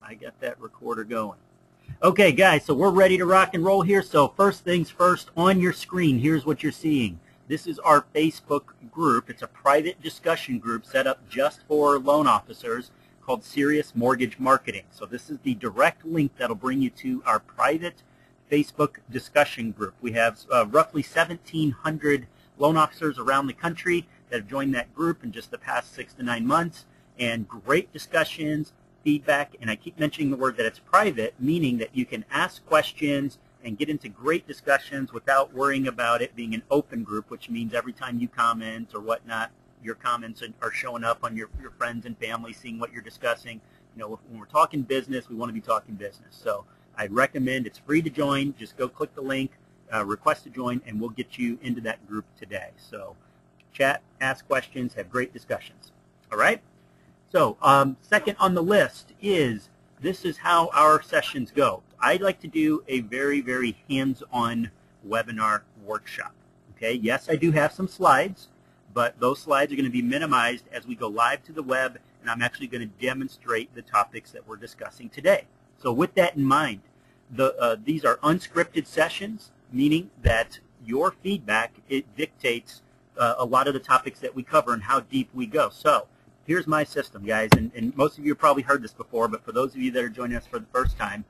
I got that recorder going. Okay, guys, so we're ready to rock and roll here. So first things first, on your screen, here's what you're seeing. This is our Facebook group. It's a private discussion group set up just for loan officers called Serious Mortgage Marketing. So this is the direct link that'll bring you to our private Facebook discussion group. We have roughly 1,700 loan officers around the country that have joined that group in just the past 6 to 9 months, and great discussions, feedback, and I keep mentioning the word that it's private, meaning that you can ask questions and get into great discussions without worrying about it being an open group, which means every time you comment or whatnot, your comments are showing up on your friends and family, seeing what you're discussing. You know, when we're talking business, we want to be talking business. So I'd recommend, it's free to join. Just go click the link, request to join, and we'll get you into that group today. So chat, ask questions, have great discussions. All right? So second on the list is, this is how our sessions go. I'd like to do a very, very hands-on webinar workshop. Okay, yes, I do have some slides, but those slides are going to be minimized as we go live to the web, and I'm actually going to demonstrate the topics that we're discussing today. So with that in mind, these are unscripted sessions, meaning that your feedback, it dictates a lot of the topics that we cover and how deep we go. So here's my system, guys, and most of you have probably heard this before, but for those of you that are joining us for the first time,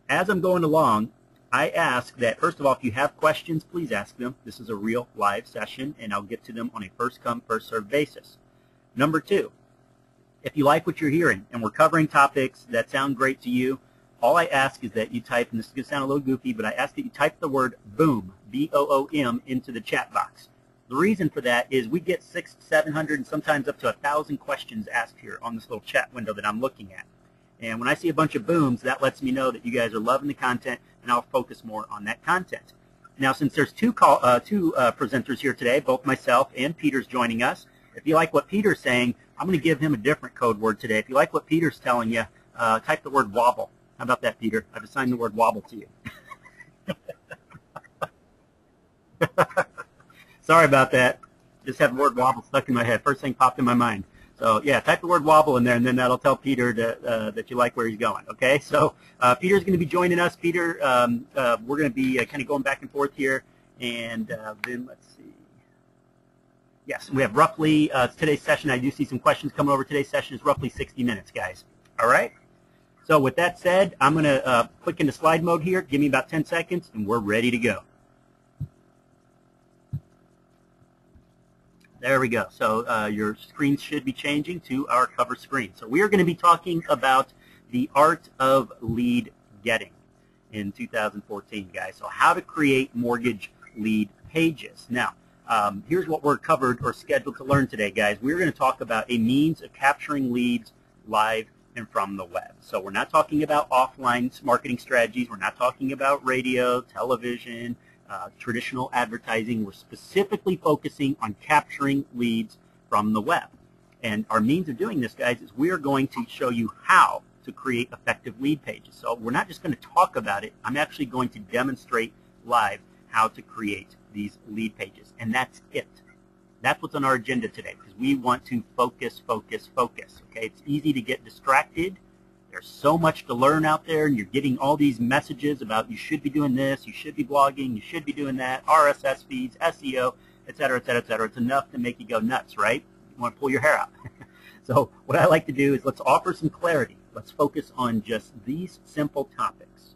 as I'm going along, I ask that, first of all, if you have questions, please ask them. This is a real live session, and I'll get to them on a first-come, first-served basis. Number two, if you like what you're hearing and we're covering topics that sound great to you, all I ask is that you type, and this is going to sound a little goofy, but I ask that you type the word BOOM, B-O-O-M, into the chat box. The reason for that is we get 600, 700, and sometimes up to 1,000 questions asked here on this little chat window that I'm looking at. And when I see a bunch of booms, that lets me know that you guys are loving the content, and I'll focus more on that content. Now, since there's two presenters here today, both myself and Peter's joining us, if you like what Peter's saying, I'm going to give him a different code word today. If you like what Peter's telling you, type the word wobble. How about that, Peter? I've assigned the word wobble to you. Sorry about that. Just have the word wobble stuck in my head. First thing popped in my mind. So yeah, type the word wobble in there, and then that'll tell Peter that you like where he's going. Okay, so Peter's going to be joining us. Peter, we're going to be kind of going back and forth here, and then let's see. Yes, we have roughly today's session. I do see some questions coming over. Today's session is roughly 60 minutes, guys. All right. So with that said, I'm going to click into slide mode here. Give me about 10 seconds, and we're ready to go. There we go. So your screen should be changing to our cover screen. So we are going to be talking about the art of lead getting in 2014, guys. So how to create mortgage lead pages. Now, here's what we're covered or scheduled to learn today, guys. We're going to talk about a means of capturing leads live and from the web. So we're not talking about offline marketing strategies. We're not talking about radio, television, traditional advertising. We're specifically focusing on capturing leads from the web. And our means of doing this, guys, is we are going to show you how to create effective lead pages. So we're not just going to talk about it. I'm actually going to demonstrate live how to create these lead pages. And that's it. That's what's on our agenda today, because we want to focus, focus, focus. Okay? It's easy to get distracted. There's so much to learn out there, and you're getting all these messages about you should be doing this, you should be blogging, you should be doing that, RSS feeds, SEO, et cetera, et cetera, et cetera. It's enough to make you go nuts, right? You want to pull your hair out. So what I like to do is let's offer some clarity. Let's focus on just these simple topics.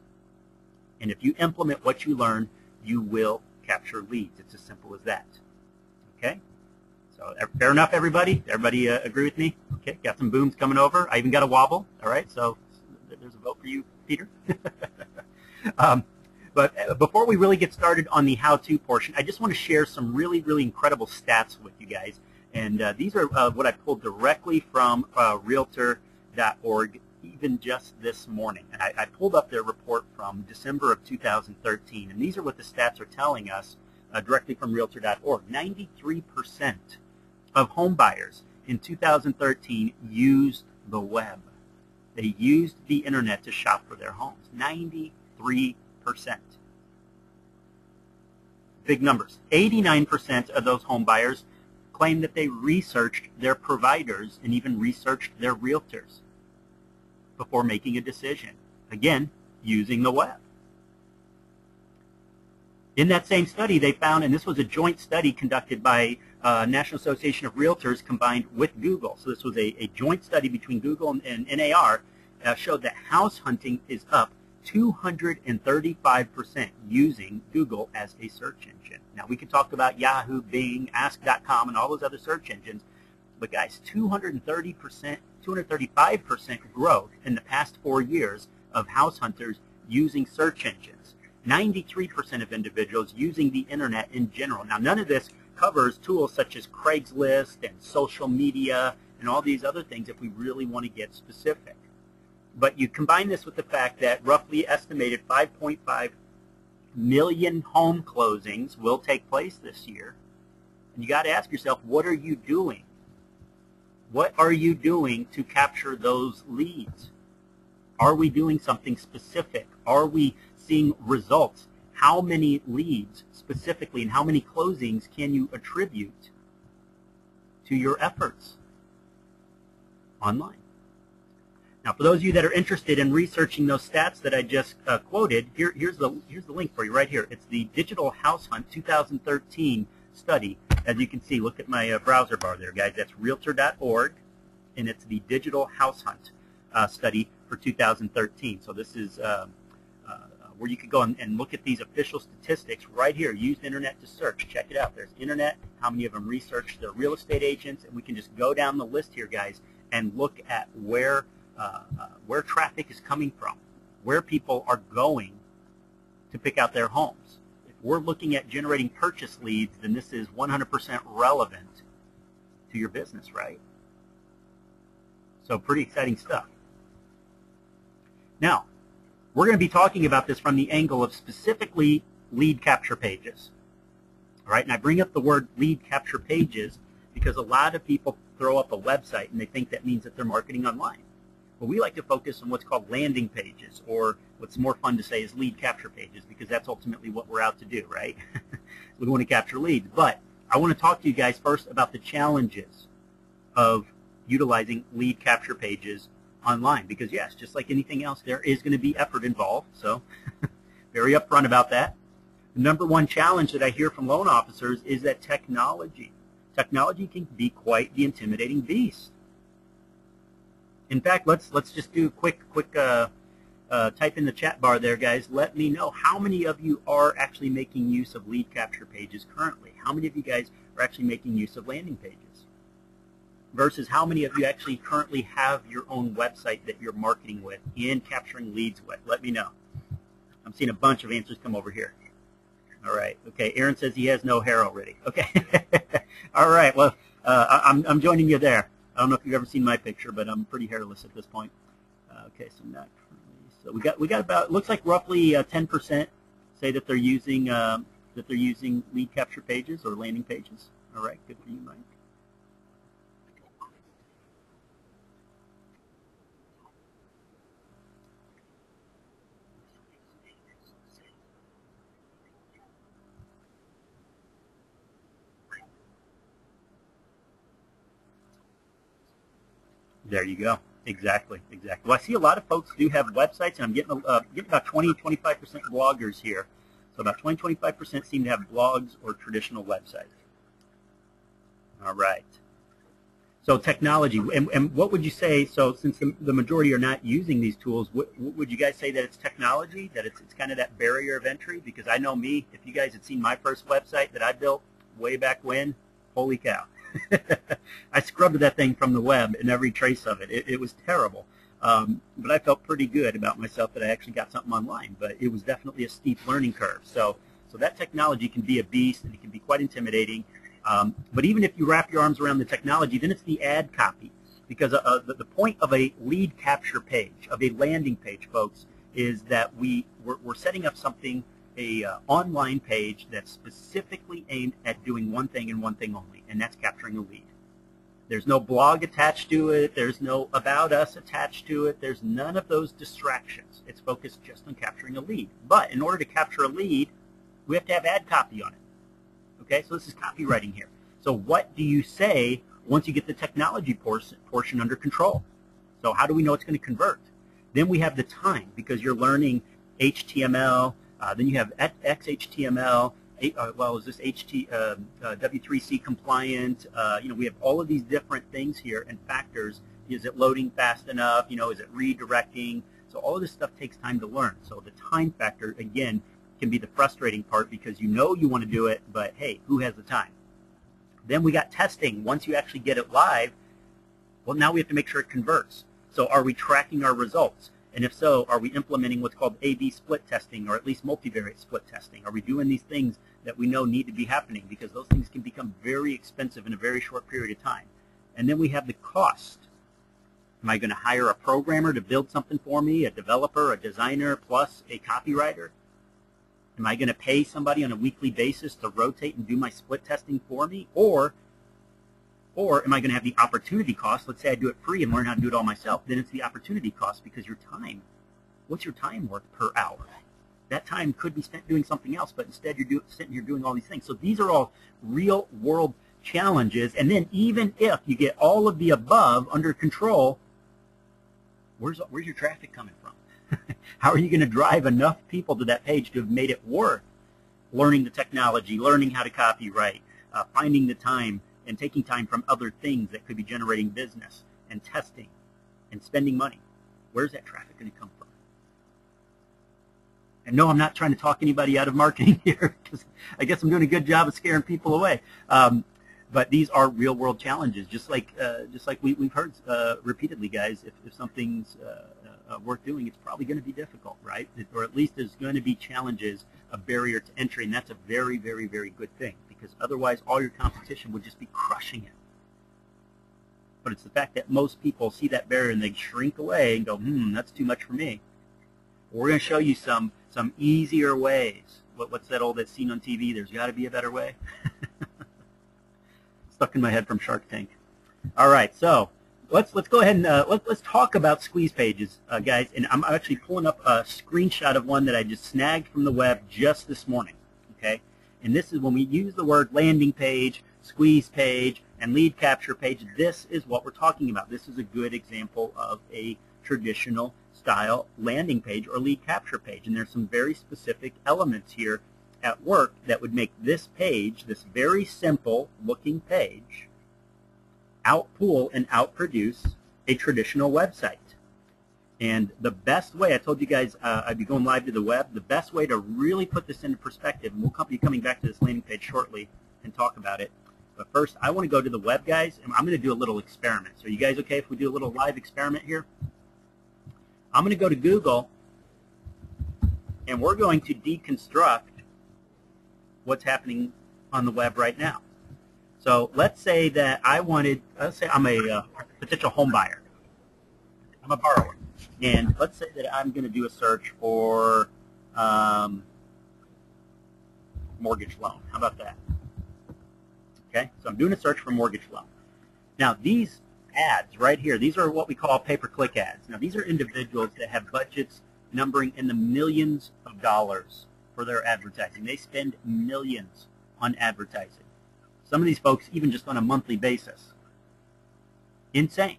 And if you implement what you learn, you will capture leads. It's as simple as that. Okay? So fair enough, everybody? Everybody agree with me? Okay, got some booms coming over. I even got a wobble. All right, so there's a vote for you, Peter. But before we really get started on the how-to portion, I just want to share some really, really incredible stats with you guys. And these are what I pulled directly from Realtor.org, even just this morning. And I pulled up their report from December of 2013, and these are what the stats are telling us directly from Realtor.org. 93% of home buyers in 2013 used the web. They used the internet to shop for their homes. 93%. Big numbers. 89% of those home buyers claim that they researched their providers and even researched their realtors before making a decision. Again, using the web. In that same study, they found, and this was a joint study conducted by National Association of Realtors combined with Google. So this was a joint study between Google and NAR, showed that house hunting is up 235% using Google as a search engine. Now, we could talk about Yahoo, Bing, Ask.com, and all those other search engines, but guys, 235% growth in the past 4 years of house hunters using search engines. 93% of individuals using the internet in general. Now, none of this covers tools such as Craigslist and social media and all these other things if we really want to get specific. But you combine this with the fact that roughly estimated 5.5 million home closings will take place this year. And you got to ask yourself, what are you doing? What are you doing to capture those leads? Are we doing something specific? Are we seeing results? How many leads specifically and how many closings can you attribute to your efforts online? Now, for those of you that are interested in researching those stats that I just quoted, here's the link for you right here. It's the Digital House Hunt 2013 study. As you can see, look at my browser bar there, guys. That's realtor.org, and it's the Digital House Hunt study for 2013. So this is where you could go and look at these official statistics right here. Use the internet to search. Check it out. There's internet, how many of them research their real estate agents, and we can just go down the list here, guys, and look at where traffic is coming from, where people are going to pick out their homes. If we're looking at generating purchase leads, then this is 100% relevant to your business, right? So pretty exciting stuff. Now, we're going to be talking about this from the angle of specifically lead capture pages. All right, and I bring up the word lead capture pages because a lot of people throw up a website and they think that means that they're marketing online. But we like to focus on what's called landing pages, or what's more fun to say is lead capture pages, because that's ultimately what we're out to do, right? We want to capture leads. But I want to talk to you guys first about the challenges of utilizing lead capture pages online, because yes, just like anything else, there is going to be effort involved, so very upfront about that. The number one challenge that I hear from loan officers is that technology can be quite the intimidating beast. In fact, let's just do a quick type in the chat bar there, guys. Let me know how many of you are actually making use of lead capture pages currently. How many of you guys are actually making use of landing pages? Versus how many of you actually currently have your own website that you're marketing with and capturing leads with? Let me know. I'm seeing a bunch of answers come over here. All right. Okay. Aaron says he has no hair already. Okay. All right. Well, I'm joining you there. I don't know if you've ever seen my picture, but I'm pretty hairless at this point. Okay. So not currently. So we got about, looks like roughly 10% say that they're using lead capture pages or landing pages. All right. Good for you, Mike. There you go. Exactly. Well, I see a lot of folks do have websites, and I'm getting about 20-25% bloggers here. So about 20-25% seem to have blogs or traditional websites. All right. So technology, and what would you say, so since the majority are not using these tools, would you guys say that it's technology, that it's kind of that barrier of entry? Because I know me, if you guys had seen my first website that I built way back when, holy cow. I scrubbed that thing from the web and every trace of it. It was terrible. But I felt pretty good about myself that I actually got something online. But it was definitely a steep learning curve. So that technology can be a beast, and it can be quite intimidating. But even if you wrap your arms around the technology, then it's the ad copy. Because the point of a lead capture page, of a landing page, folks, is that we're setting up something, a online page that's specifically aimed at doing one thing and one thing only, and that's capturing a lead. There's no blog attached to it. There's no about us attached to it. There's none of those distractions. It's focused just on capturing a lead. But in order to capture a lead, we have to have ad copy on it. Okay, so this is copywriting here. So what do you say once you get the technology portion under control? So how do we know it's going to convert? Then we have the time, because you're learning HTML. Then you have XHTML. Well, is this W3C compliant? We have all of these different things here and factors. Is it loading fast enough? Is it redirecting? So all of this stuff takes time to learn. So the time factor, again, can be the frustrating part, because you want to do it, but hey, who has the time? Then we got testing. Once you actually get it live, well, now we have to make sure it converts. So are we tracking our results? And if so, are we implementing what's called A/B split testing, or at least multivariate split testing? Are we doing these things that we know need to be happening? Because those things can become very expensive in a very short period of time. And then we have the cost. Am I going to hire a programmer to build something for me, a developer, a designer, plus a copywriter? Am I going to pay somebody on a weekly basis to rotate and do my split testing for me? Or am I going to have the opportunity cost? Let's say I do it free and learn how to do it all myself. Then it's the opportunity cost, because your time, what's your time worth per hour? That time could be spent doing something else, but instead you're sitting here doing all these things. So these are all real world challenges. And then even if you get all of the above under control, where's your traffic coming from? How are you going to drive enough people to that page to have made it worth learning the technology, learning how to copyright, finding the time, and taking time from other things that could be generating business, and testing, and spending money? Where's that traffic going to come from? And no, I'm not trying to talk anybody out of marketing here, because I guess I'm doing a good job of scaring people away. But these are real-world challenges, just like we've heard repeatedly, guys. If something's worth doing, it's probably going to be difficult, right? Or at least there's going to be challenges, a barrier to entry, and that's a very, very, very good thing, because otherwise all your competition would just be crushing it. But it's the fact that most people see that barrier and they shrink away and go, that's too much for me. We're going to show you some easier ways. What's that old that's seen on TV? There's got to be a better way. Stuck in my head from Shark Tank. All right, so let's go ahead and let's talk about squeeze pages, guys. And I'm actually pulling up a screenshot of one that I just snagged from the web just this morning. Okay, and this is when we use the word landing page, squeeze page, and lead capture page. This is what we're talking about. This is a good example of a traditional style landing page or lead capture page, and there's some very specific elements here at work that would make this page, this very simple looking page, outpull and outproduce a traditional website. And the best way, I told you guys I'd be going live to the web, the best way to really put this into perspective, and we'll be coming back to this landing page shortly and talk about it. But first, I want to go to the web, guys, and I'm going to do a little experiment. So are you guys okay if we do a little live experiment here? I'm going to go to Google, and we're going to deconstruct what's happening on the web right now. So let's say that let's say I'm a potential home buyer. I'm a borrower. And let's say that I'm going to do a search for mortgage loan. How about that? Okay, so I'm doing a search for mortgage loan. Now these ads right here, these are what we call pay-per-click ads. Now these are individuals that have budgets numbering in the millions of dollars for their advertising. They spend millions on advertising. Some of these folks even just on a monthly basis. Insane.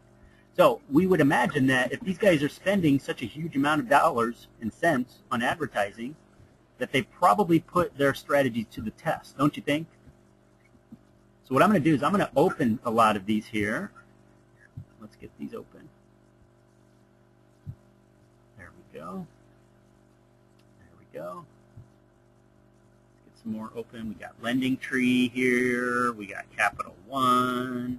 So we would imagine that if these guys are spending such a huge amount of dollars and cents on advertising, that they probably put their strategy to the test, don't you think? So what I'm going to do is I'm going to open a lot of these here. Let's get these open. There we go. There we go. Some more open. We got Lending Tree here. We got Capital One.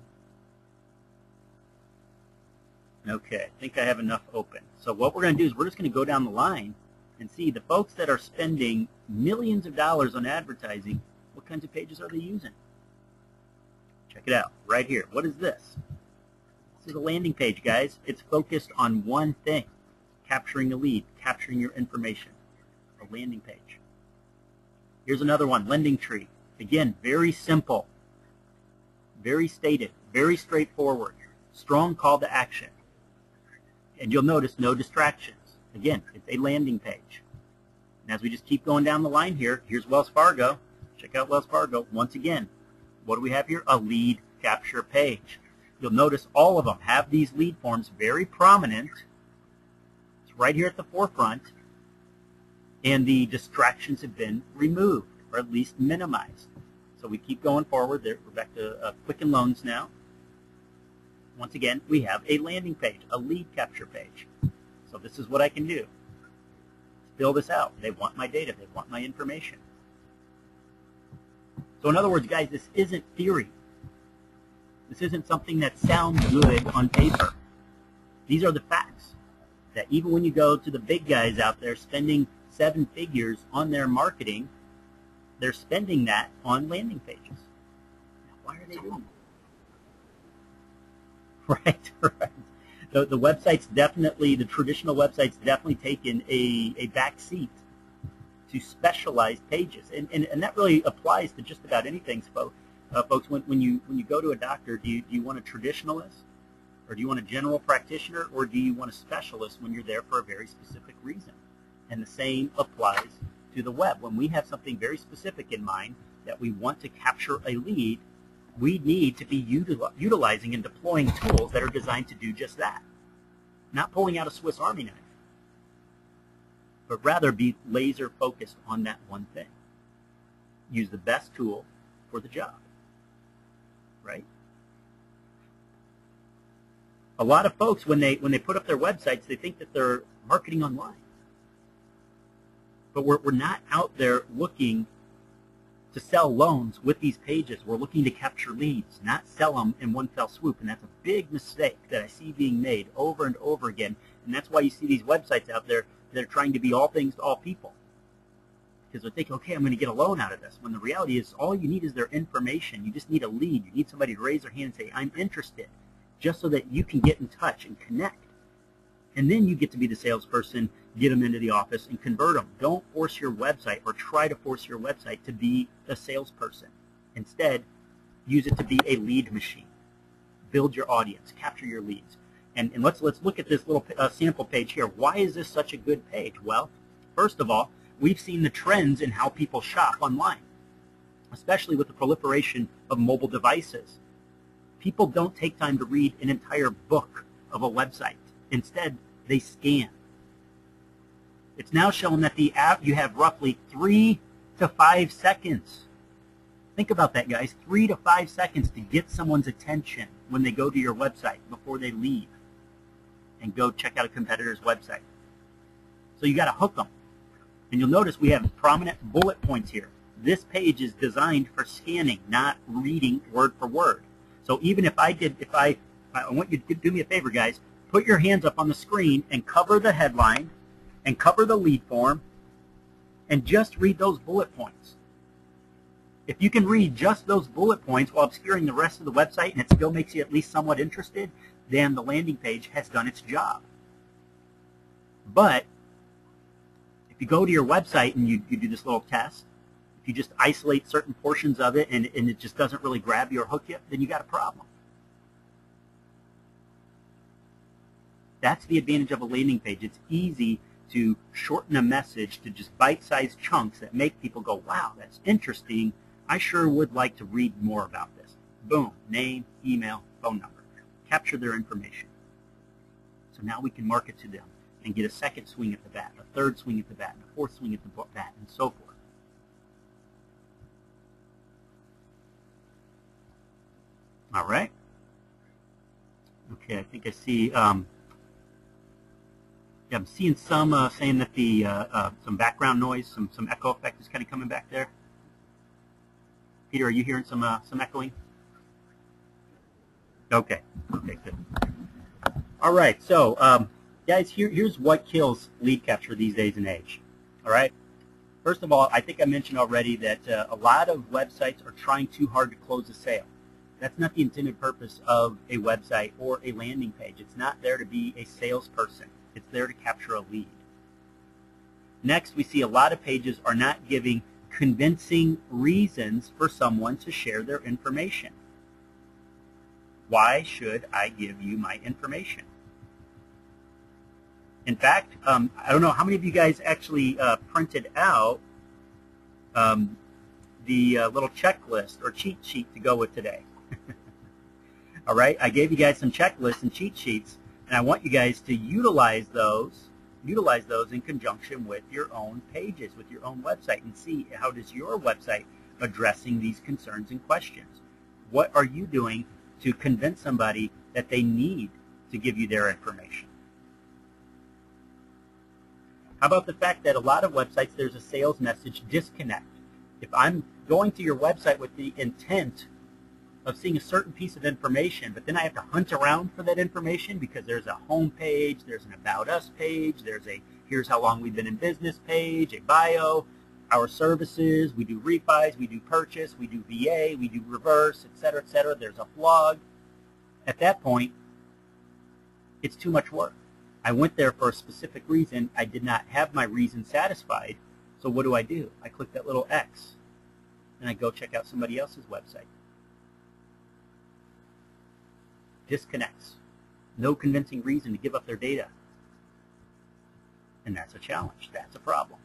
Okay, I think I have enough open. So what we're going to do is we're just going to go down the line and see the folks that are spending millions of dollars on advertising, what kinds of pages are they using? Check it out right here. What is this? This is a landing page, guys. It's focused on one thing, capturing a lead, capturing your information, a landing page. Here's another one, Lending Tree. Again, very simple, very stated, very straightforward, strong call to action. And you'll notice no distractions. Again, it's a landing page. And as we just keep going down the line here, here's Wells Fargo. Check out Wells Fargo. Once again, what do we have here? A lead capture page. You'll notice all of them have these lead forms very prominent. right here at the forefront, and the distractions have been removed, or at least minimized. So we keep going forward. We're back to Quicken Loans now. Once again, we have a landing page, a lead capture page. So this is what I can do. Fill this out. They want my data. They want my information. So in other words, guys, this isn't theory. This isn't something that sounds good on paper. These are the facts. That even when you go to the big guys out there spending 7 figures on their marketing, they're spending that on landing pages. Now, why are they doing that? Right, right. The website's definitely, the traditional website's definitely taken a back seat to specialized pages. And that really applies to just about anything, folks. When you go to a doctor, do you want a traditionalist? Or do you want a general practitioner? Or do you want a specialist when you're there for a very specific reason? And the same applies to the web. When we have something very specific in mind that we want to capture a lead, we need to be utilizing and deploying tools that are designed to do just that. Not pulling out a Swiss Army knife, but rather be laser focused on that one thing. Use the best tool for the job, right? A lot of folks, when they put up their websites, they think that they're marketing online. But we're not out there looking to sell loans with these pages. We're looking to capture leads, not sell them in one fell swoop. And that's a big mistake that I see being made over and over again. And that's why you see these websites out there that are trying to be all things to all people. Because they're thinking, okay, I'm going to get a loan out of this. When the reality is all you need is their information. You just need a lead. You need somebody to raise their hand and say, I'm interested, just so that you can get in touch and connect. And then you get to be the salesperson, get them into the office, and convert them. Don't force your website or try to force your website to be a salesperson. Instead, use it to be a lead machine. Build your audience. Capture your leads. And let's look at this little sample page here. Why is this such a good page? Well, first of all, we've seen the trends in how people shop online, especially with the proliferation of mobile devices. People don't take time to read an entire book of a website. Instead, they scan. It's now shown that the app, you have roughly 3 to 5 seconds. Think about that, guys. 3 to 5 seconds to get someone's attention when they go to your website before they leave and go check out a competitor's website. So you got to hook them. And you'll notice we have prominent bullet points here. This page is designed for scanning, not reading word for word. So even if I want you to do me a favor, guys. Put your hands up on the screen and cover the headline and cover the lead form and just read those bullet points. If you can read just those bullet points while obscuring the rest of the website and it still makes you at least somewhat interested, then the landing page has done its job. But if you go to your website and you do this little test, if you just isolate certain portions of it and it just doesn't really grab you or hook you, then you got a problem. That's the advantage of a landing page. It's easy to shorten a message to just bite-sized chunks that make people go, wow, that's interesting. I sure would like to read more about this. Boom, name, email, phone number. Capture their information. So now we can market to them and get a second swing at the bat, a third swing at the bat, a fourth swing at the bat, and so forth. All right. Okay, I think I see... I'm seeing some saying that the some background noise, some echo effect is kind of coming back there. Peter, are you hearing some echoing? Okay. Okay, good. All right. So, guys, here's what kills lead capture these days and age. All right. First of all, I think I mentioned already that a lot of websites are trying too hard to close a sale. That's not the intended purpose of a website or a landing page. It's not there to be a salesperson. It's there to capture a lead. Next, we see a lot of pages are not giving convincing reasons for someone to share their information. Why should I give you my information? In fact, I don't know how many of you guys actually printed out the little checklist or cheat sheet to go with today. All right, I gave you guys some checklists and cheat sheets. And I want you guys to utilize those utilize those in conjunction with your own pages, with your own website, and see how does your website addressing these concerns and questions. What are you doing to convince somebody that they need to give you their information? How about the fact that a lot of websites, there's a sales message disconnect? If I'm going to your website with the intent of seeing a certain piece of information, but then I have to hunt around for that information because there's a home page, there's an About Us page, there's a here's how long we've been in business page, a bio, our services, we do refis, we do purchase, we do VA, we do reverse, etc., etc. There's a blog. At that point, it's too much work. I went there for a specific reason. I did not have my reason satisfied. So what do? I click that little X, and I go check out somebody else's website. Disconnects. No convincing reason to give up their data. And that's a challenge. That's a problem.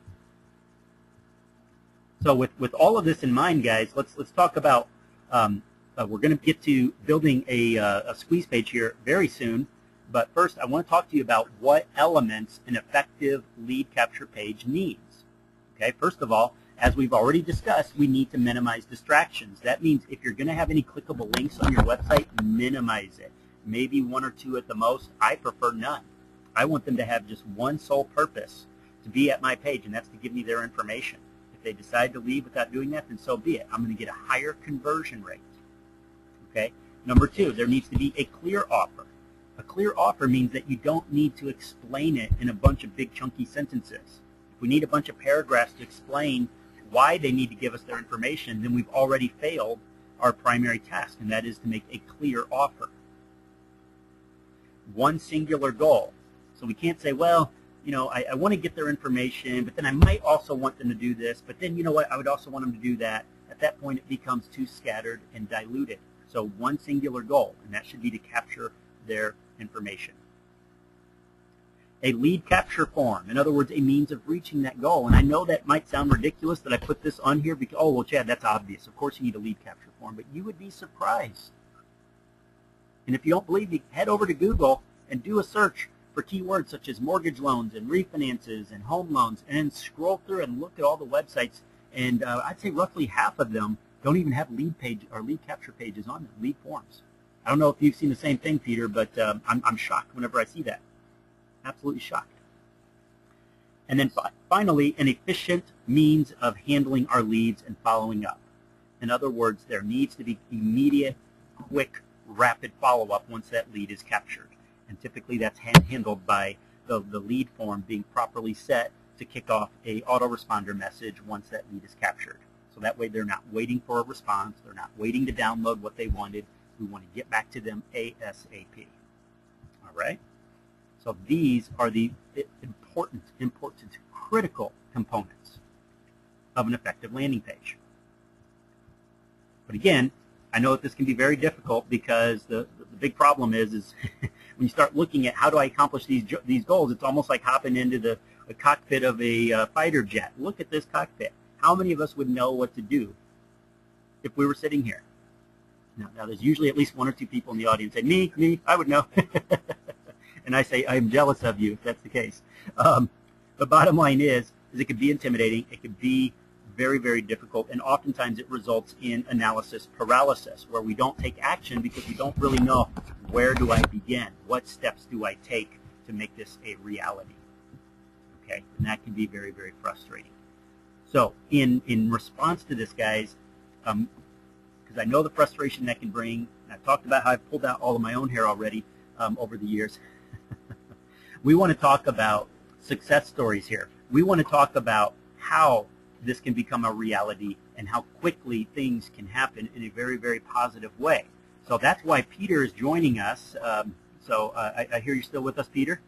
So with all of this in mind, guys, let's talk about, we're going to get to building a squeeze page here very soon. But first, I want to talk to you about what elements an effective lead capture page needs. Okay, first of all, as we've already discussed, we need to minimize distractions. That means if you're going to have any clickable links on your website, minimize it. Maybe one or two at the most. I prefer none. I want them to have just one sole purpose, to be at my page, and that's to give me their information. If they decide to leave without doing that, then so be it. I'm going to get a higher conversion rate. Okay. Number two, there needs to be a clear offer. A clear offer means that you don't need to explain it in a bunch of big chunky sentences. If we need a bunch of paragraphs to explain why they need to give us their information, then we've already failed our primary task, and that is to make a clear offer. One singular goal. So we can't say, well, you know, I want to get their information, but then I might also want them to do this, but then, you know what, I would also want them to do that. At that point, it becomes too scattered and diluted. So one singular goal, and that should be to capture their information. A lead capture form, in other words, a means of reaching that goal. And I know that might sound ridiculous that I put this on here because, oh, well, Chad, that's obvious. Of course you need a lead capture form, but you would be surprised. And if you don't believe me, head over to Google and do a search for keywords such as mortgage loans and refinances and home loans, and scroll through and look at all the websites. And I'd say roughly half of them don't even have lead page or lead capture pages on them, lead forms. I don't know if you've seen the same thing, Peter, but I'm shocked whenever I see that. Absolutely shocked. And then finally, an efficient means of handling our leads and following up. In other words, there needs to be immediate, quick, rapid follow-up once that lead is captured. And typically that's handled by the lead form being properly set to kick off a autoresponder message once that lead is captured. So that way they're not waiting for a response. They're not waiting to download what they wanted. We want to get back to them ASAP. All right? So these are the important, critical components of an effective landing page. But again, I know that this can be very difficult because the big problem is when you start looking at how do I accomplish these goals, it's almost like hopping into the cockpit of a fighter jet. Look at this cockpit. How many of us would know what to do if we were sitting here? Now there's usually at least one or two people in the audience say, me, I would know. And I say, I'm jealous of you if that's the case. The bottom line is it could be intimidating. It could be very, very difficult. And oftentimes it results in analysis paralysis, where we don't take action because we don't really know where do I begin? What steps do I take to make this a reality? Okay, and that can be very, very frustrating. So in response to this, guys, because I know the frustration that can bring, and I've talked about how I've pulled out all of my own hair already over the years. We want to talk about success stories here. We want to talk about how this can become a reality and how quickly things can happen in a very, very positive way. So that's why Peter is joining us. I hear you're still with us, Peter?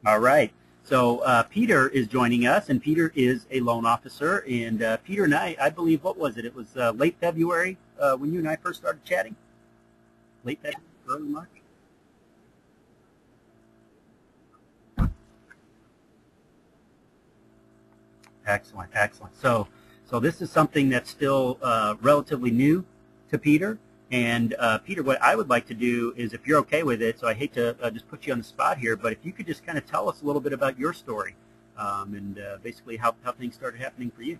All right. So Peter is joining us, and Peter is a loan officer. And Peter and I believe, what was it? It was late February when you and I first started chatting? Late February, early March? Excellent, excellent. So this is something that's still relatively new to Peter, And Peter, what I would like to do is, if you're okay with it, so I hate to just put you on the spot here, but if you could just kind of tell us a little bit about your story and basically how things started happening for you.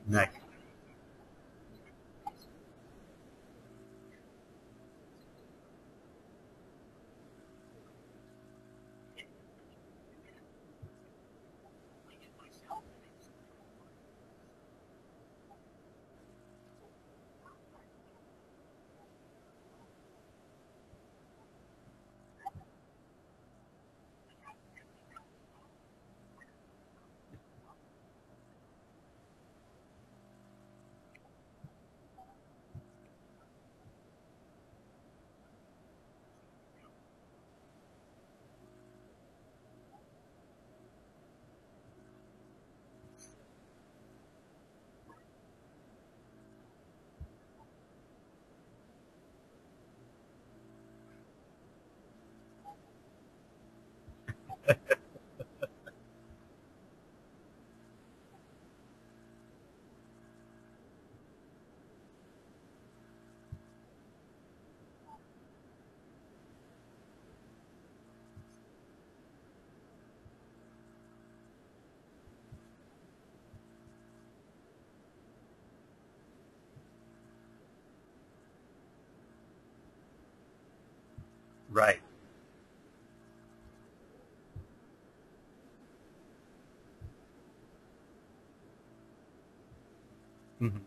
Nice. Right. Mhm.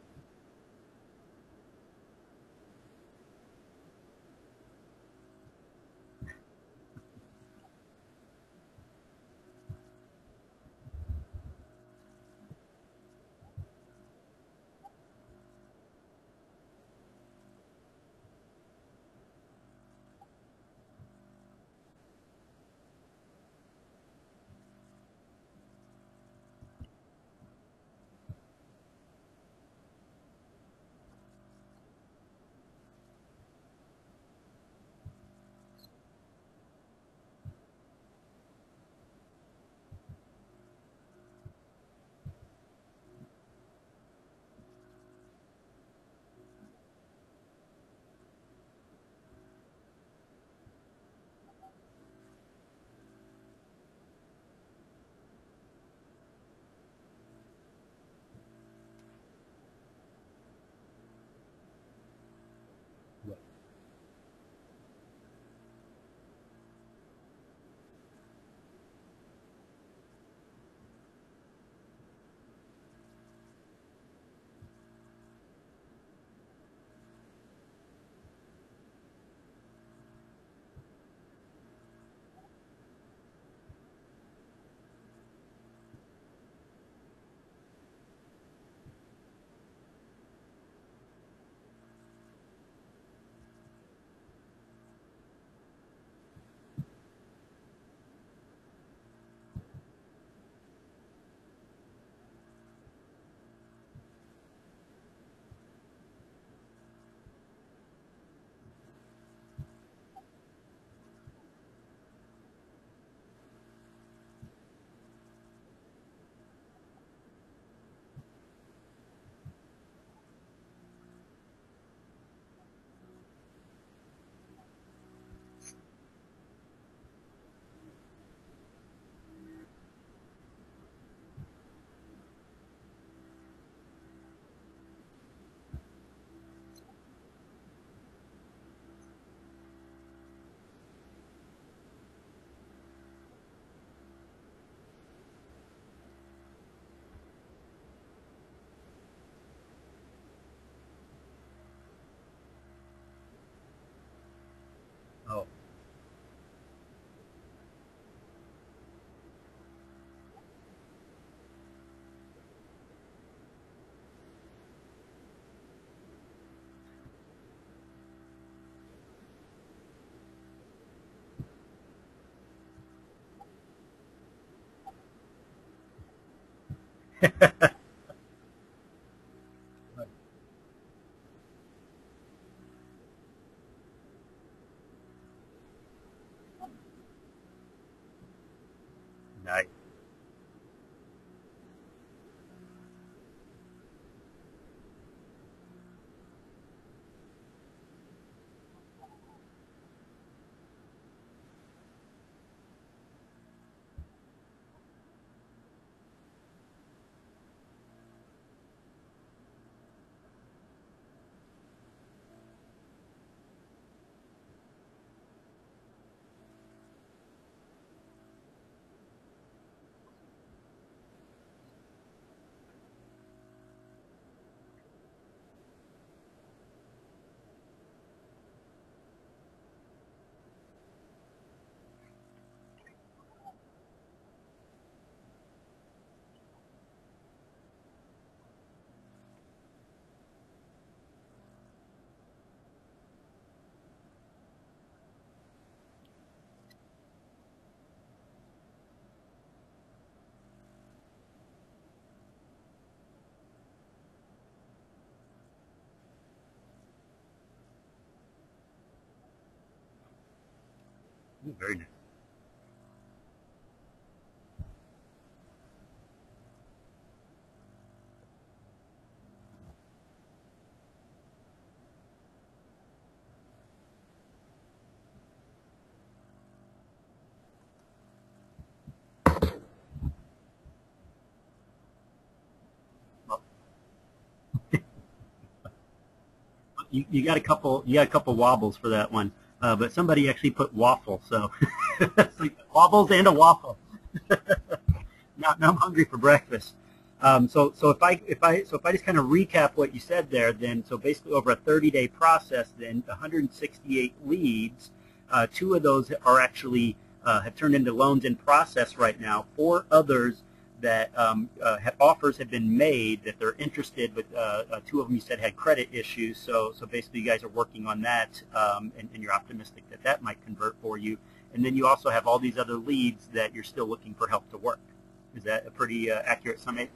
Nice. Ooh, very nice. Well, you got a couple wobbles for that one, but somebody actually put waffle, so it's like wobbles and a waffle. Now I'm hungry for breakfast. So if I just kind of recap what you said there, then so basically over a 30-day process, then 168 leads, two of those are actually have turned into loans in process right now. Four others that offers have been made that they're interested, but two of them you said had credit issues. So basically you guys are working on that, and you're optimistic that that might convert for you. And then you also have all these other leads that you're still looking for help to work. Is that a pretty accurate summary?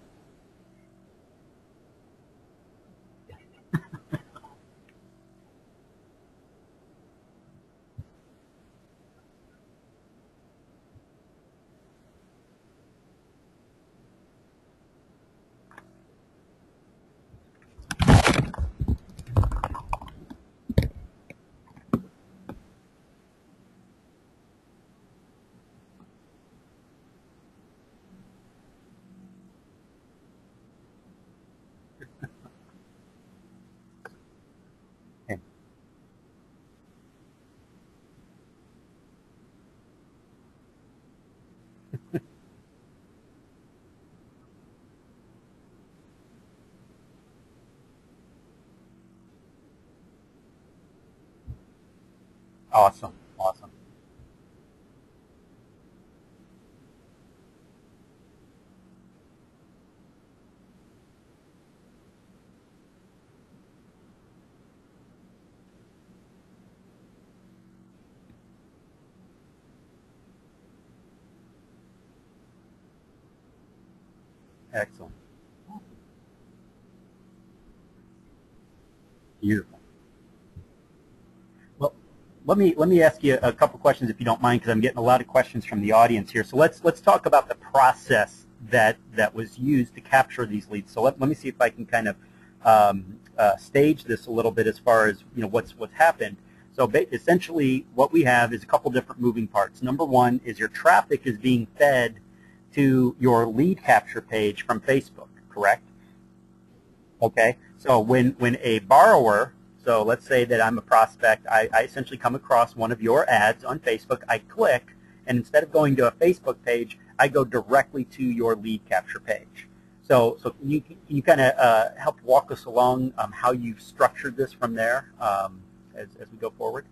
Okay. Awesome. Awesome. Excellent. Beautiful. Well, let me ask you a couple questions if you don't mind, because I'm getting a lot of questions from the audience here. So let's talk about the process that was used to capture these leads. So let me see if I can kind of stage this a little bit as far as what's happened. So essentially, what we have is a couple different moving parts. Number one is your traffic is being fed to your lead capture page from Facebook, correct? Okay, so when a borrower, so let's say that I'm a prospect, I essentially come across one of your ads on Facebook, I click, and instead of going to a Facebook page, I go directly to your lead capture page. So can you kind of help walk us along how you've structured this from there as we go forward?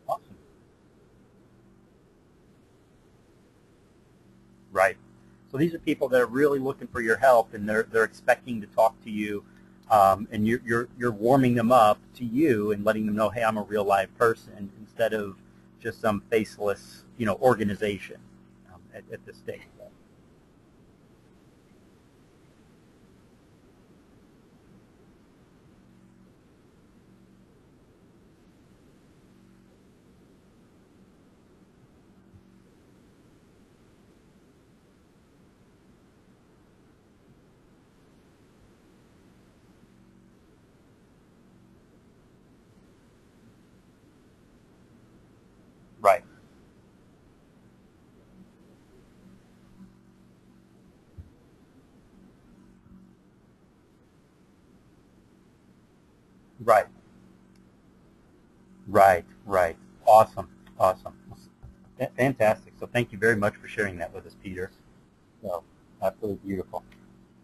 Awesome. Right. So these are people that are really looking for your help, and they're expecting to talk to you, and you're warming them up to you and letting them know, hey, I'm a real live person instead of just some faceless, organization at this stage. Right. Right. Right. Right. Awesome. Awesome. Fantastic. So thank you very much for sharing that with us, Peter. So absolutely beautiful.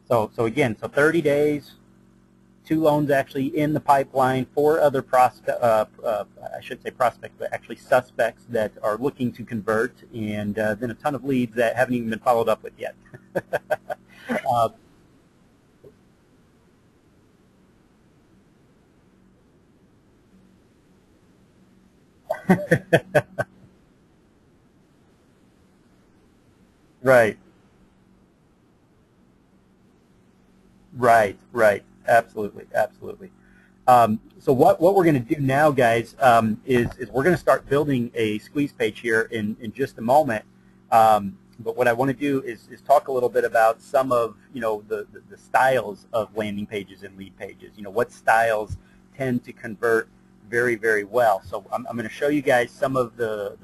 So again, so 30 days, 2 loans actually in the pipeline, 4 other I should say prospects, but actually suspects that are looking to convert, and then a ton of leads that haven't even been followed up with yet. uh, right, right, right. Absolutely, absolutely. So what we're going to do now, guys, is we're going to start building a squeeze page here in just a moment. But what I want to do is talk a little bit about some of the styles of landing pages and lead pages. What styles tend to convert very, very well. So I'm going to show you guys some of the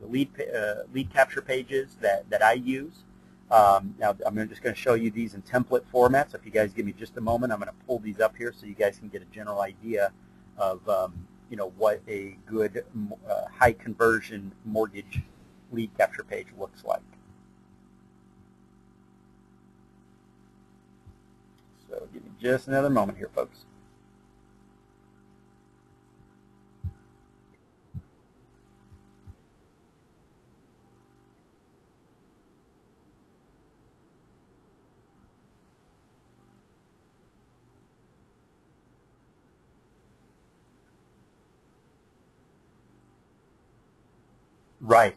lead capture pages that I use. Now I'm just going to show you these in template format. So if you guys give me just a moment, I'm going to pull these up here so you guys can get a general idea of what a good high conversion mortgage lead capture page looks like. So give me just another moment here, folks. Right.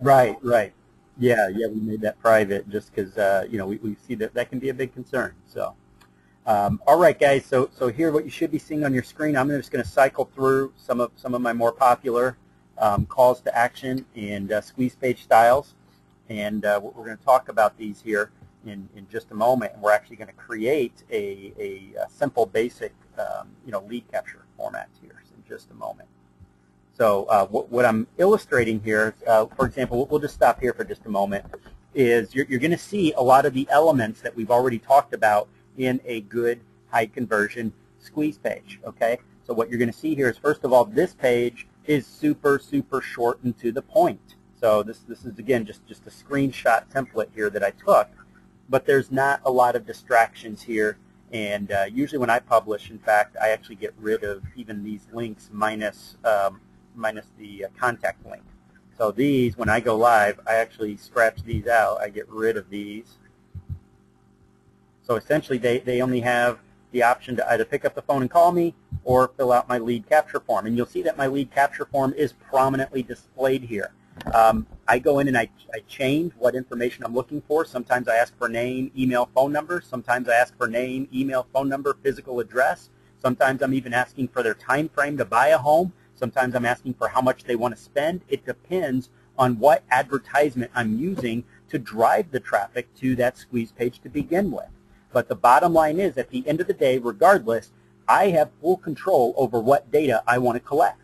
Right, right. Yeah, yeah, we made that private just because, we see that can be a big concern. So, all right, guys. So here, what you should be seeing on your screen, I'm just going to cycle through some of my more popular calls to action and squeeze page styles, and we're going to talk about these here. in just a moment, and we're actually going to create a simple, basic, lead capture format here in just a moment. So what I'm illustrating here, for example, we'll just stop here for just a moment, is you're going to see a lot of the elements that we've already talked about in a good high conversion squeeze page. Okay, so what you're going to see here is, first of all, this page is super short and to the point. So this is, again, just a screenshot template here that I took, but there's not a lot of distractions here. And usually when I publish, in fact, I actually get rid of even these links minus the contact link. So these, when I go live, I actually scratch these out. I get rid of these. So essentially they only have the option to either pick up the phone and call me or fill out my lead capture form. And you'll see that my lead capture form is prominently displayed here. I go in and I change what information I'm looking for. Sometimes I ask for name, email, phone number. Sometimes I ask for name, email, phone number, physical address. Sometimes I'm even asking for their time frame to buy a home. Sometimes I'm asking for how much they want to spend. It depends on what advertisement I'm using to drive the traffic to that squeeze page to begin with. But the bottom line is, at the end of the day, regardless, I have full control over what data I want to collect.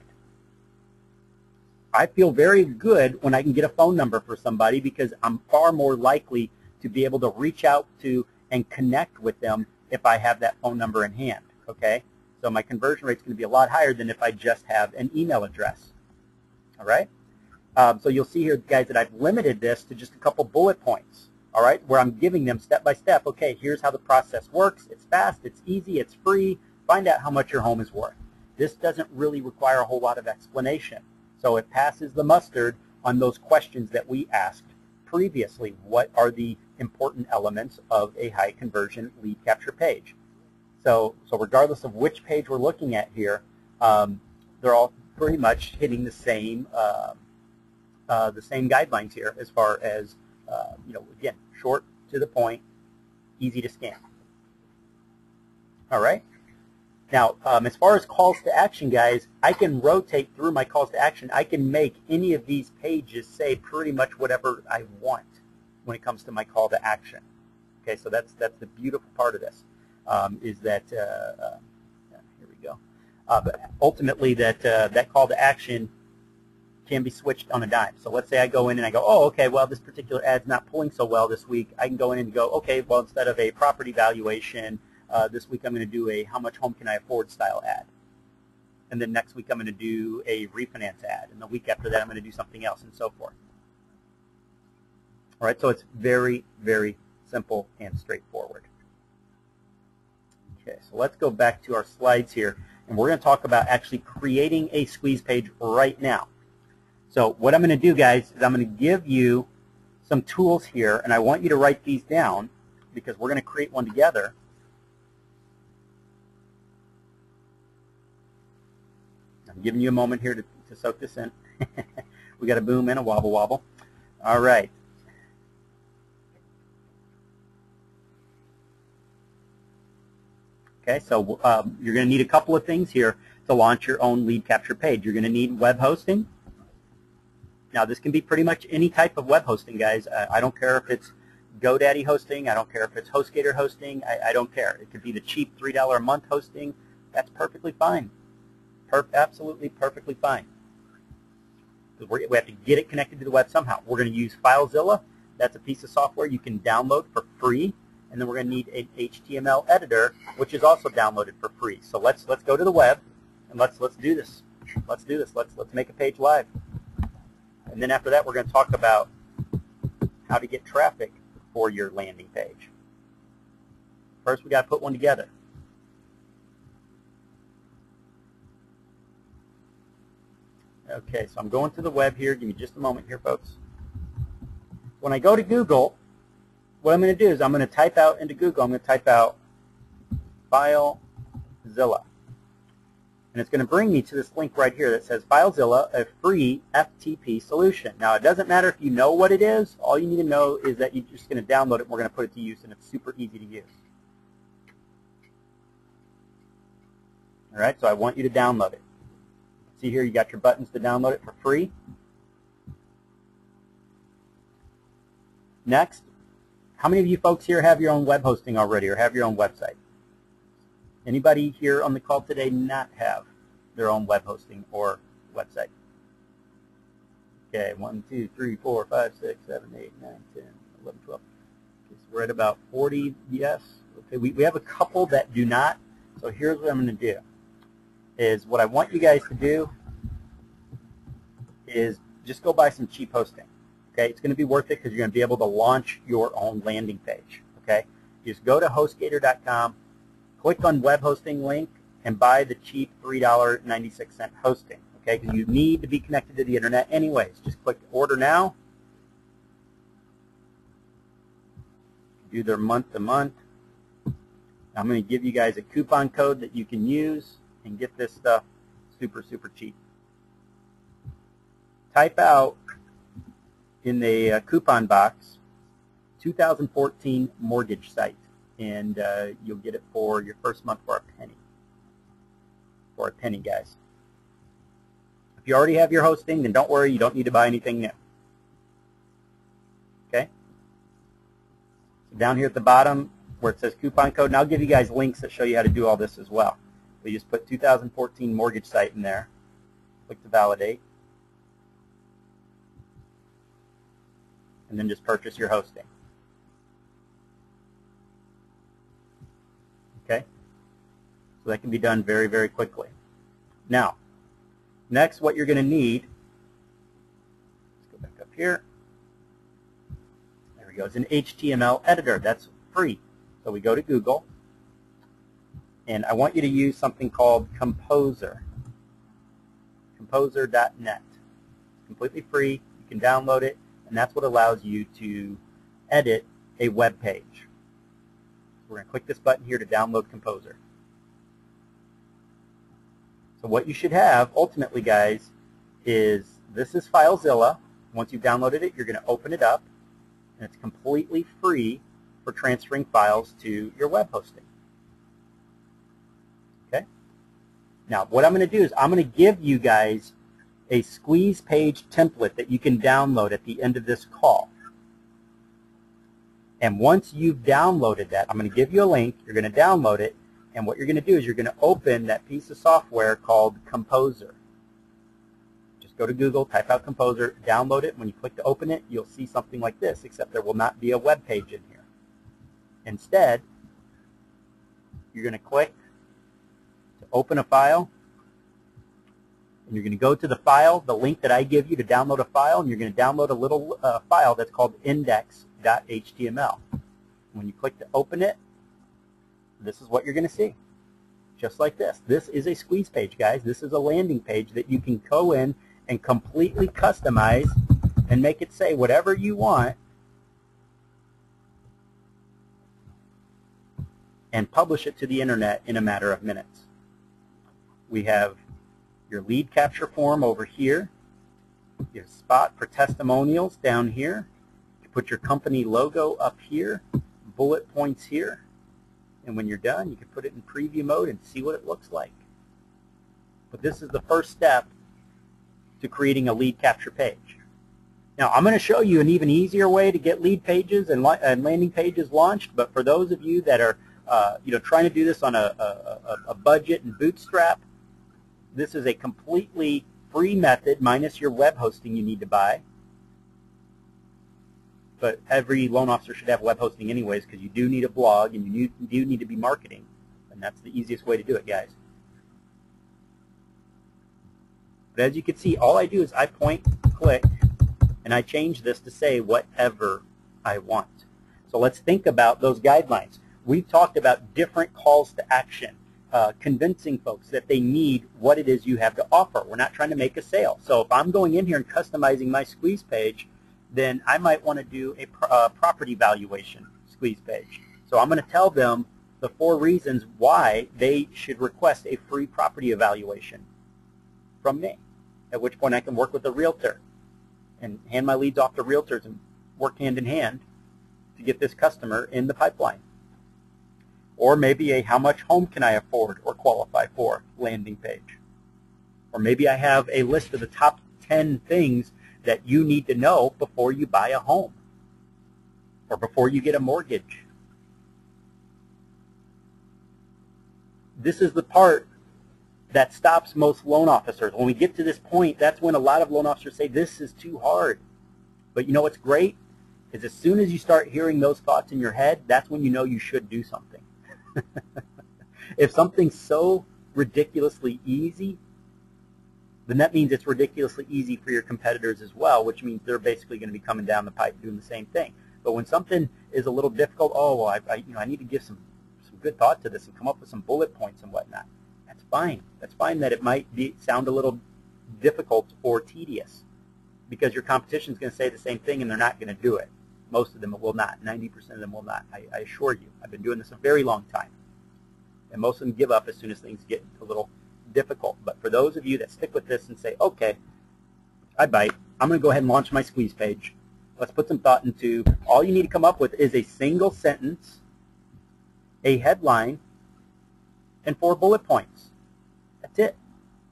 I feel very good when I can get a phone number for somebody, because I'm far more likely to be able to reach out to and connect with them if I have that phone number in hand. Okay? So my conversion rate is going to be a lot higher than if I just have an email address. All right? So you'll see here, guys, that I've limited this to just a couple bullet points. All right? Where I'm giving them step by step. Okay, here's how the process works. It's fast, it's easy, it's free. Find out how much your home is worth. This doesn't really require a whole lot of explanation. So it passes the mustard on those questions that we asked previously. What are the important elements of a high conversion lead capture page? So regardless of which page we're looking at here, they're all pretty much hitting the same guidelines here, as far as again, short, to the point, easy to scan. All right. Now, as far as calls to action, guys, I can rotate through my calls to action. I can make any of these pages say pretty much whatever I want when it comes to my call to action. Okay, so that's the beautiful part of this, is that here we go. But ultimately, that call to action can be switched on a dime. So let's say I go in and I go, oh, okay, well, this particular ad's not pulling so well this week. I can go in and go, okay, well, instead of a property valuation, this week I'm going to do a how much home can I afford style ad. And then next week I'm going to do a refinance ad. And the week after that I'm going to do something else, and so forth. All right, so it's very simple and straightforward. Okay, so let's go back to our slides here. And we're going to talk about actually creating a squeeze page right now. So what I'm going to do, guys, is I'm going to give you some tools here. And I want you to write these down, because we're going to create one together. I'm giving you a moment here to soak this in. We got a boom and a wobble wobble. All right. Okay, so you're going to need a couple of things here to launch your own lead capture page. You're going to need web hosting. Now, this can be pretty much any type of web hosting, guys. I don't care if it's GoDaddy hosting. I don't care if it's HostGator hosting. I don't care. It could be the cheap $3 a month hosting. That's perfectly fine. Absolutely perfectly fine. We have to get it connected to the web somehow. We're going to use FileZilla. That's a piece of software you can download for free. And then we're going to need an HTML editor, which is also downloaded for free. So let's go to the web and let's do this. Let's do this. Let's make a page live. And then after that, we're going to talk about how to get traffic for your landing page. First, we got to put one together. Okay, so I'm going to the web here. Give me just a moment here, folks. When I go to Google, what I'm going to do is I'm going to type out into Google, I'm going to type out FileZilla. And it's going to bring me to this link right here that says FileZilla, a free FTP solution. Now, it doesn't matter if you know what it is. All you need to know is that you're just going to download it and we're going to put it to use, and it's super easy to use. All right, so I want you to download it. See here, you got your buttons to download it for free. Next, How many of you folks here have your own web hosting already or have your own website? Anybody here on the call today not have their own web hosting or website? Okay, 1, 2, 3, 4, 5, 6, 7, 8, 9, 10, 11, 12. Okay, so we're at about 40 yes. Okay, we have a couple that do not. So here's what I'm going to do. Is what I want you guys to do is just go buy some cheap hosting. Okay, it's going to be worth it because you're going to be able to launch your own landing page. Okay, just go to HostGator.com, click on web hosting link, and buy the cheap $3.96 hosting. Okay, because you need to be connected to the internet anyways. Just click order now. Do their month to month. I'm going to give you guys a coupon code that you can use and get this stuff super, super cheap. Type out in the coupon box 2014 mortgage site, and you'll get it for your first month for a penny. For a penny, guys. If you already have your hosting, then don't worry, you don't need to buy anything new. Okay? So down here at the bottom where it says coupon code, and I'll give you guys links that show you how to do all this as well. So you just put 2014 mortgage site in there, click to validate, and then just purchase your hosting. Okay? So that can be done very, very quickly. Now, next what you're going to need, let's go back up here. There we go. It's an HTML editor. That's free. So we go to Google, and I want you to use something called Composer. Composer.net. It's completely free. You can download it. And that's what allows you to edit a web page. We're going to click this button here to download Composer. So what you should have, ultimately, guys, is this is FileZilla. Once you've downloaded it, you're going to open it up, and it's completely free for transferring files to your web hosting. Okay? Now, what I'm going to do is I'm going to give you guys a squeeze page template that you can download at the end of this call. And once you've downloaded that, I'm going to give you a link. You're going to download it, and what you're going to do is you're going to open that piece of software called Composer. Just go to Google, type out Composer, download it. When you click to open it, you'll see something like this, except there will not be a web page in here. Instead, you're going to click to open a file. And you're going to go to the file, the link that I give you to download a file, and you're going to download a little file that's called index.html. When you click to open it, this is what you're going to see. Just like this. This is a squeeze page, guys. This is a landing page that you can go in and completely customize and make it say whatever you want and publish it to the internet in a matter of minutes. We have your lead capture form over here, your spot for testimonials down here, you put your company logo up here, bullet points here, and when you're done, you can put it in preview mode and see what it looks like. But this is the first step to creating a lead capture page. Now, I'm going to show you an even easier way to get lead pages and landing pages launched, but for those of you that are trying to do this on a budget and bootstrap, this is a completely free method, minus your web hosting you need to buy. But every loan officer should have web hosting anyways, because you do need a blog and you do need to be marketing. And that's the easiest way to do it, guys. But as you can see, all I do is I point, click, and I change this to say whatever I want. So let's think about those guidelines. We've talked about different calls to action. Convincing folks that they need what it is you have to offer. We're not trying to make a sale. So if I'm going in here and customizing my squeeze page, then I might want to do a property valuation squeeze page. So I'm going to tell them the 4 reasons why they should request a free property evaluation from me, at which point I can work with a realtor and hand my leads off to realtors and work hand in hand to get this customer in the pipeline. Or maybe a how much home can I afford or qualify for landing page. Or maybe I have a list of the top 10 things that you need to know before you buy a home. or before you get a mortgage. This is the part that stops most loan officers. When we get to this point, that's when a lot of loan officers say, this is too hard. But you know what's great? Is as soon as you start hearing those thoughts in your head, that's when you know you should do something. If something's so ridiculously easy, then that means it's ridiculously easy for your competitors as well, which means they're basically going to be coming down the pipe doing the same thing. But when something is a little difficult, oh, well, I need to give some good thought to this and come up with some bullet points and whatnot. That's fine. That's fine that it might sound a little difficult or tedious, because your competition is going to say the same thing and they're not going to do it. Most of them will not. 90% of them will not. I assure you. I've been doing this a very long time. And most of them give up as soon as things get a little difficult. But for those of you that stick with this and say, okay, I bite. I'm going to go ahead and launch my squeeze page. Let's put some thought into, all you need to come up with is a single sentence, a headline, and 4 bullet points. That's it.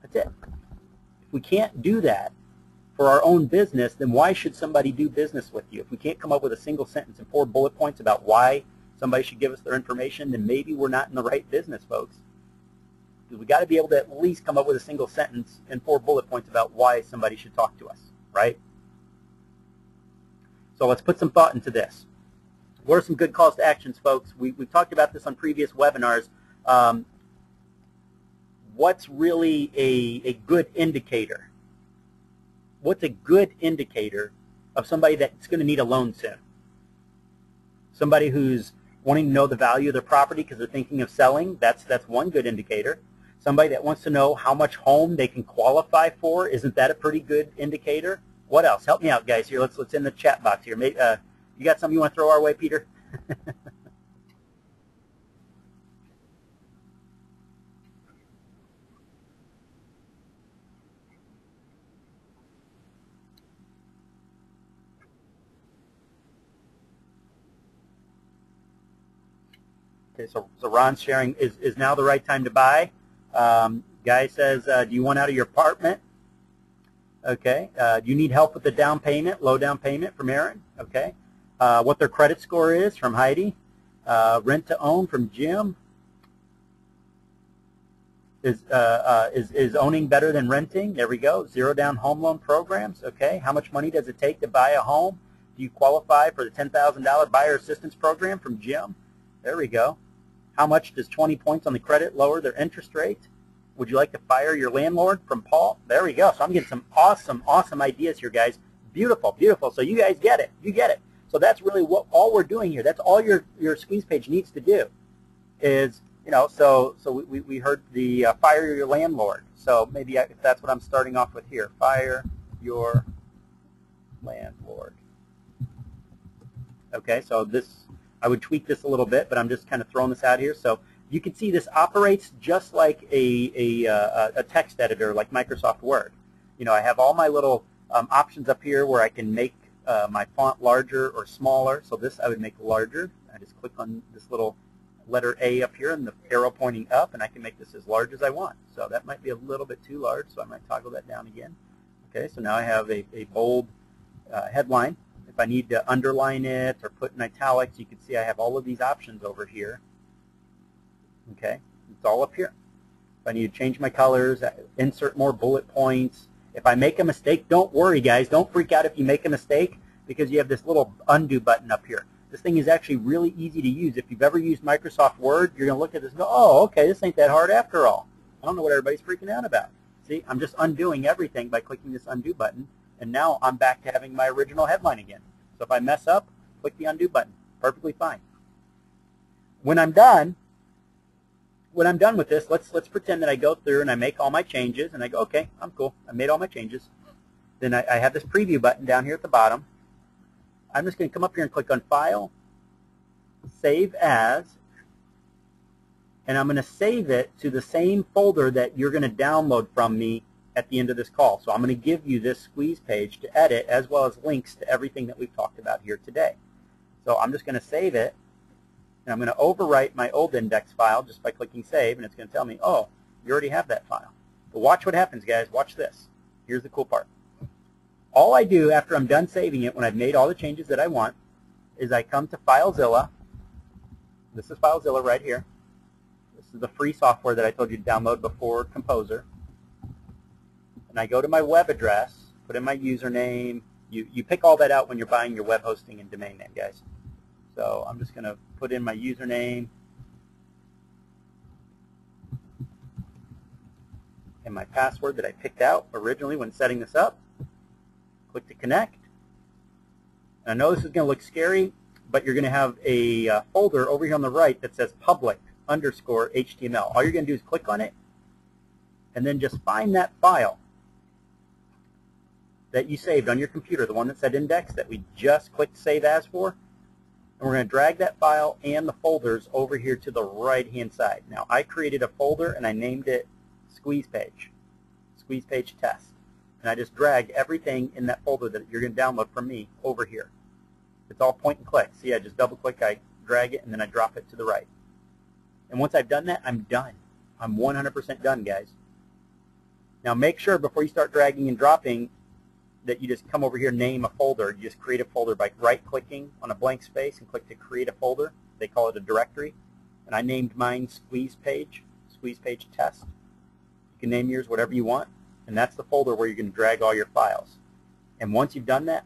That's it. If we can't do that for our own business, then why should somebody do business with you? If we can't come up with a single sentence and 4 bullet points about why somebody should give us their information, then maybe we're not in the right business, folks. Because we got to be able to at least come up with a single sentence and 4 bullet points about why somebody should talk to us, right? So let's put some thought into this. What are some good calls to actions, folks? We've talked about this on previous webinars. What's really a good indicator? What's a good indicator of somebody that's going to need a loan soon? Somebody who's wanting to know the value of their property because they're thinking of selling, that's one good indicator. Somebody that wants to know how much home they can qualify for, isn't that a pretty good indicator? What else? Help me out, guys. Here, let's in the chat box here. Maybe, you got something you want to throw our way, Peter? Okay, so Ron's sharing, is now the right time to buy? Guy says, do you want out of your apartment? Okay. Do you need help with the down payment, low down payment from Aaron? Okay. What their credit score is from Heidi. Rent to own from Jim. Is owning better than renting? There we go. 0 down home loan programs. Okay. How much money does it take to buy a home? Do you qualify for the $10,000 buyer assistance program from Jim? There we go. How much does 20 points on the credit lower their interest rate? Would you like to fire your landlord from Paul? There we go. So I'm getting some awesome, awesome ideas here, guys. Beautiful, beautiful. So you guys get it. You get it. So that's really what all we're doing here. That's all your squeeze page needs to do is, you know, so we heard the fire your landlord. So maybe if that's what I'm starting off with here, fire your landlord. Okay, so this, I would tweak this a little bit, but I'm just kind of throwing this out here. So you can see this operates just like a text editor, like Microsoft Word. You know, I have all my little options up here where I can make my font larger or smaller. So this I would make larger. I just click on this little letter A up here and the arrow pointing up, and I can make this as large as I want. So that might be a little bit too large, so I might toggle that down again. Okay, so now I have a bold headline. If I need to underline it or put in italics, you can see I have all of these options over here. Okay, it's all up here. If I need to change my colors, insert more bullet points. If I make a mistake, don't worry, guys. Don't freak out if you make a mistake, because you have this little undo button up here. This thing is actually really easy to use. If you've ever used Microsoft Word, you're going to look at this and go, oh, okay, this ain't that hard after all. I don't know what everybody's freaking out about. See, I'm just undoing everything by clicking this undo button, and now I'm back to having my original headline again. So if I mess up, click the undo button. Perfectly fine. When I'm done with this, let's pretend that I go through and I make all my changes, and I go, okay, I'm cool. I made all my changes. Then I have this preview button down here at the bottom. I'm just going to come up here and click on File, Save As, and I'm going to save it to the same folder that you're going to download from me at the end of this call. So I'm going to give you this squeeze page to edit, as well as links to everything that we've talked about here today. So I'm just going to save it, and I'm going to overwrite my old index file just by clicking Save, and it's going to tell me, oh, you already have that file. But watch what happens, guys. Watch this. Here's the cool part. All I do after I'm done saving it, when I've made all the changes that I want, is I come to FileZilla. This is FileZilla right here. This is the free software that I told you to download before Composer. And I go to my web address, put in my username. You pick all that out when you're buying your web hosting and domain name, guys. So I'm just going to put in my username and my password that I picked out originally when setting this up. Click to connect. And I know this is going to look scary, but you're going to have a folder over here on the right that says public_HTML. All you're going to do is click on it and then just find that file that you saved on your computer, the one that said index that we just clicked Save As for. And we're going to drag that file and the folders over here to the right-hand side. Now, I created a folder and I named it Squeeze Page Test. And I just drag everything in that folder that you're going to download from me over here. It's all point and click. See, I just double-click, I drag it, and then I drop it to the right. And once I've done that, I'm done. I'm 100% done, guys. Now, make sure before you start dragging and dropping that you just come over here, name a folder. You just create a folder by right-clicking on a blank space and click to create a folder. They call it a directory. And I named mine Squeeze Page Test. You can name yours whatever you want. And that's the folder where you're going to drag all your files. And once you've done that,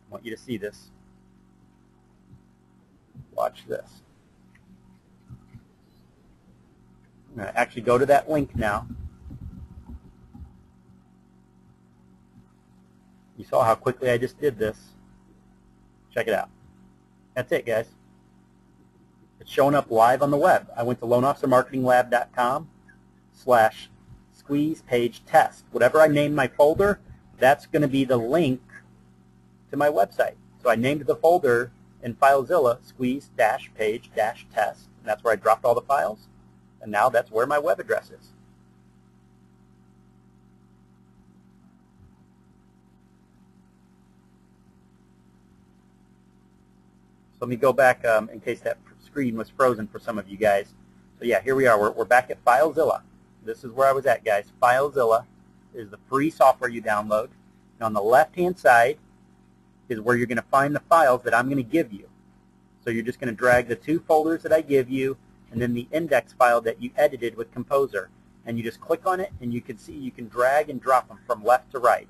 I want you to see this. Watch this. I'm going to actually go to that link now. You saw how quickly I just did this. Check it out. That's it, guys. It's showing up live on the web. I went to loanofficermarketinglab.com/squeeze-page-test. Whatever I named my folder, that's going to be the link to my website. So I named the folder in FileZilla Squeeze-page-test. And that's where I dropped all the files. And now that's where my web address is. Let me go back in case that screen was frozen for some of you guys. So yeah, here we are. We're back at FileZilla. This is where I was at, guys. FileZilla is the free software you download. And on the left-hand side is where you're going to find the files that I'm going to give you. So you're just going to drag the two folders that I give you and then the index file that you edited with Composer. And you just click on it and you can see you can drag and drop them from left to right.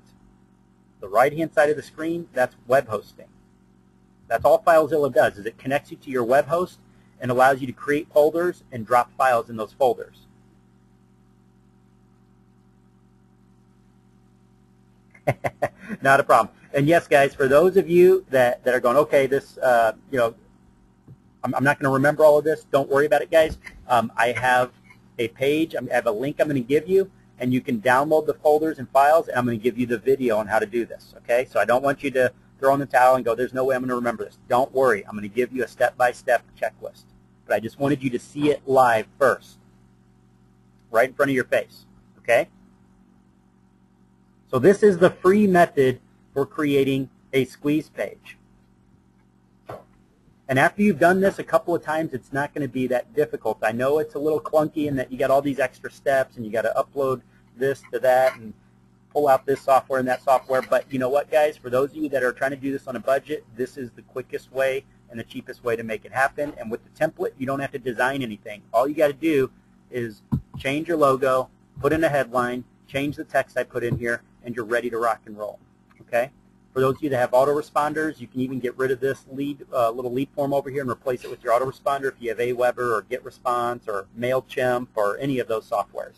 The right-hand side of the screen, that's web hosting. That's all FileZilla does, is it connects you to your web host and allows you to create folders and drop files in those folders. Not a problem. And yes, guys, for those of you that are going, okay, this, you know, I'm not going to remember all of this. Don't worry about it, guys. I have a page. I have a link I'm going to give you, and you can download the folders and files, and I'm going to give you the video on how to do this. Okay? So I don't want you to throw in the towel and go, there's no way I'm going to remember this. Don't worry. I'm going to give you a step-by-step checklist. But I just wanted you to see it live first, right in front of your face. Okay? So this is the free method for creating a squeeze page. And after you've done this a couple of times, it's not going to be that difficult. I know it's a little clunky in that you got all these extra steps and you got to upload this to that and pull out this software and that software. But you know what, guys? For those of you that are trying to do this on a budget, this is the quickest way and the cheapest way to make it happen. And with the template, you don't have to design anything. All you got to do is change your logo, put in a headline, change the text I put in here, and you're ready to rock and roll. Okay? For those of you that have autoresponders, you can even get rid of this little lead form over here and replace it with your autoresponder if you have Aweber or GetResponse or MailChimp or any of those softwares.